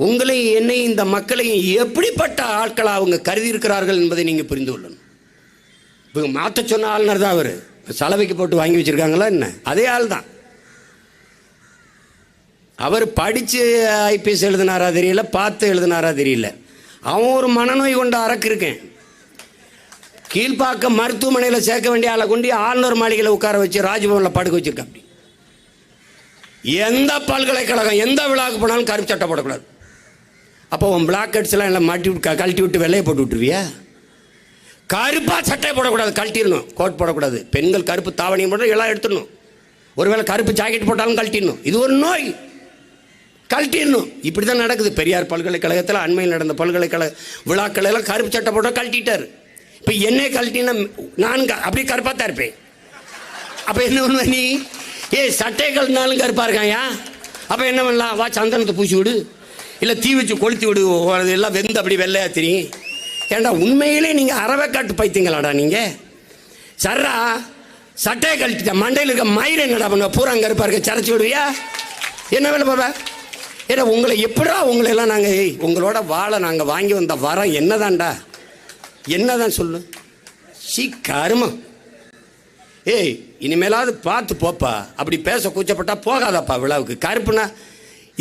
உங்களையும் என்னையும் இந்த மக்களையும் எப்படிப்பட்ட ஆட்களை அவங்க கருதி இருக்கிறார்கள் என்பதை நீங்கள் புரிந்து கொள்ளணும். இப்போ மாற்ற சொன்ன ஆளுநர் தான் அவர். சலவைக்கு போட்டு வாங்கி வச்சிருக்காங்களா என்ன? அதே ஆள் தான். அவர் படித்து ஐபிஎஸ் எழுதினாரா தெரியல, பார்த்து எழுதினாரா தெரியல. அவன் ஒரு மனநோய் கொண்ட அரக்கு இருக்கேன். கீழ்ப்பாக்கம் மருத்துவமனையில் சேர்க்க வேண்டிய ஆளை கொண்டு ஆளுநர் மாளிகையில் உட்கார வச்சு ராஜ்பவனில் படுக்க வச்சிருக்க. அப்படி எந்த பல்கலைக்கழகம் எந்த விழாவுக்கு போனாலும் கருப்பு சட்டை போடக்கூடாது. அப்போ உன் பிளாக் ஹெட்ஸ்லாம் எல்லாம் மாட்டி விட்டு கழட்டி விட்டு வெள்ளையை போட்டு விட்டுருவியா? கருப்பாக சட்டை போடக்கூடாது, கழட்டிடணும். கோட் போடக்கூடாது. பெண்கள் கருப்பு தாவணியும் போட்டு எல்லாம் எடுத்துடணும். ஒருவேளை கருப்பு ஜாக்கெட் போட்டாலும் கழட்டிடணும். இது ஒரு நோய், கழட்டிடணும். இப்படி தான் நடக்குது. பெரியார் பல்கலைக்கழகத்தில் அண்மையில் நடந்த பல்கலைக்கழக விழாக்கள் எல்லாம் கருப்பு சட்டை போட்டால் கழட்டிட்டார். இப்போ என்னை கழட்டினா நான் அப்படியே கருப்பாக தான் இருப்பேன். அப்போ என்ன பண்ணுவ நீ? சட்டை கழட்டினாலும் கருப்பாக இருக்காயா? அப்போ என்ன பண்ணலாம்? வா சந்தனத்தை பூசி விடு, இல்லை தீ வச்சு கொளுத்தி விடு, எல்லாம் வெந்து அப்படி வெள்ளையா தெரியும். ஏண்டா உண்மையிலே நீங்கள் அறவைக்காட்டு பைத்தியங்களாடா நீங்கள். சர்ரா சட்டையை கழட்டிட்ட மண்டையில் இருக்க மயிர் என்னடா பண்ணுவ? பூரா கருப்பாக இருக்க சரைச்சி விடுவியா? என்ன வேலை பாப்பா? ஏன்னா உங்களை எப்படா உங்களெல்லாம் நாங்கள் உங்களோட வாழ நாங்கள் வாங்கி வந்த வரோம் என்னதான்டா? என்னதான் சொல்லு சி கருமம். இனிமேலாவது பார்த்து போப்பா. அப்படி பேச கூச்சப்பட்டா போகாதப்பா விழாவுக்கு. கருப்புனா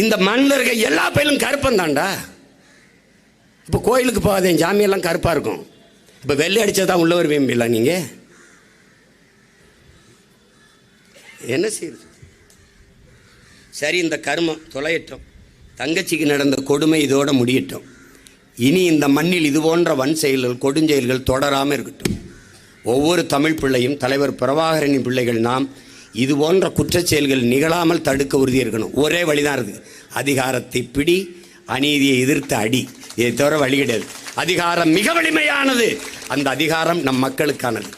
இந்த மண்ணில் இருக்க எல்லா பயிலும் கருப்பந்தாண்டா. இப்போ கோயிலுக்கு போகாதே, ஜாமியெல்லாம் கருப்பாக இருக்கும். இப்போ வெள்ளை அடித்ததான் உள்ள வருவீங்களா நீங்கள்? என்ன செய்யுது? சரி, இந்த கர்மம் தொலையட்டும். தங்கச்சிக்கு நடந்த கொடுமை இதோட முடியட்டும். இனி இந்த மண்ணில் இது போன்ற வன் செயல்கள் கொடுஞ்செயல்கள் தொடராமல் இருக்கட்டும். ஒவ்வொரு தமிழ் பிள்ளையும், தலைவர் பிரபாகரனின் பிள்ளைகள் நாம் இது போன்ற குற்றச் செயல்கள் நிகழாமல் தடுக்க உறுதி இருக்கணும். ஒரே வழிதான் இருக்குது. அதிகாரத்தை பிடி, அநீதியை எதிர்த்து அடி. இதை தவிர வழி கிடையாது. அதிகாரம் மிக வலிமையானது. அந்த அதிகாரம் நம் மக்களுக்கானது.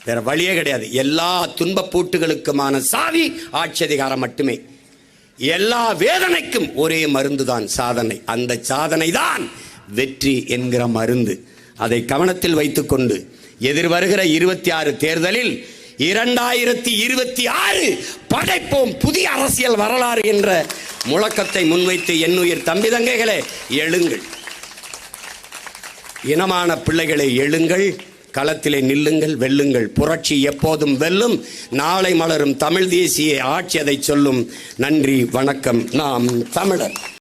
வேற வழியே கிடையாது. எல்லா துன்ப பூட்டுகளுக்குமான சாவி ஆட்சி அதிகாரம் மட்டுமே. எல்லா வேதனைக்கும் ஒரே மருந்துதான் சாதனை. அந்த சாதனை தான் வெற்றி என்கிற மருந்து. அதை கவனத்தில் வைத்துக்கொண்டு எதிர்வருகிற 26 தேர்தலில் 2026 படைப்போம் புதிய அரசியல் வரலாறு என்ற முழக்கத்தை முன்வைத்து என்னுயிர் தம்பி தங்கைகளே எழுங்கள். இனமான பிள்ளைகளை எழுங்கள். களத்திலே நில்லுங்கள், வெல்லுங்கள். புரட்சி எப்போதும் வெல்லும். நாளை மலரும் தமிழ் தேசிய ஆட்சி அதை சொல்லும். நன்றி, வணக்கம். நாம் தமிழர்.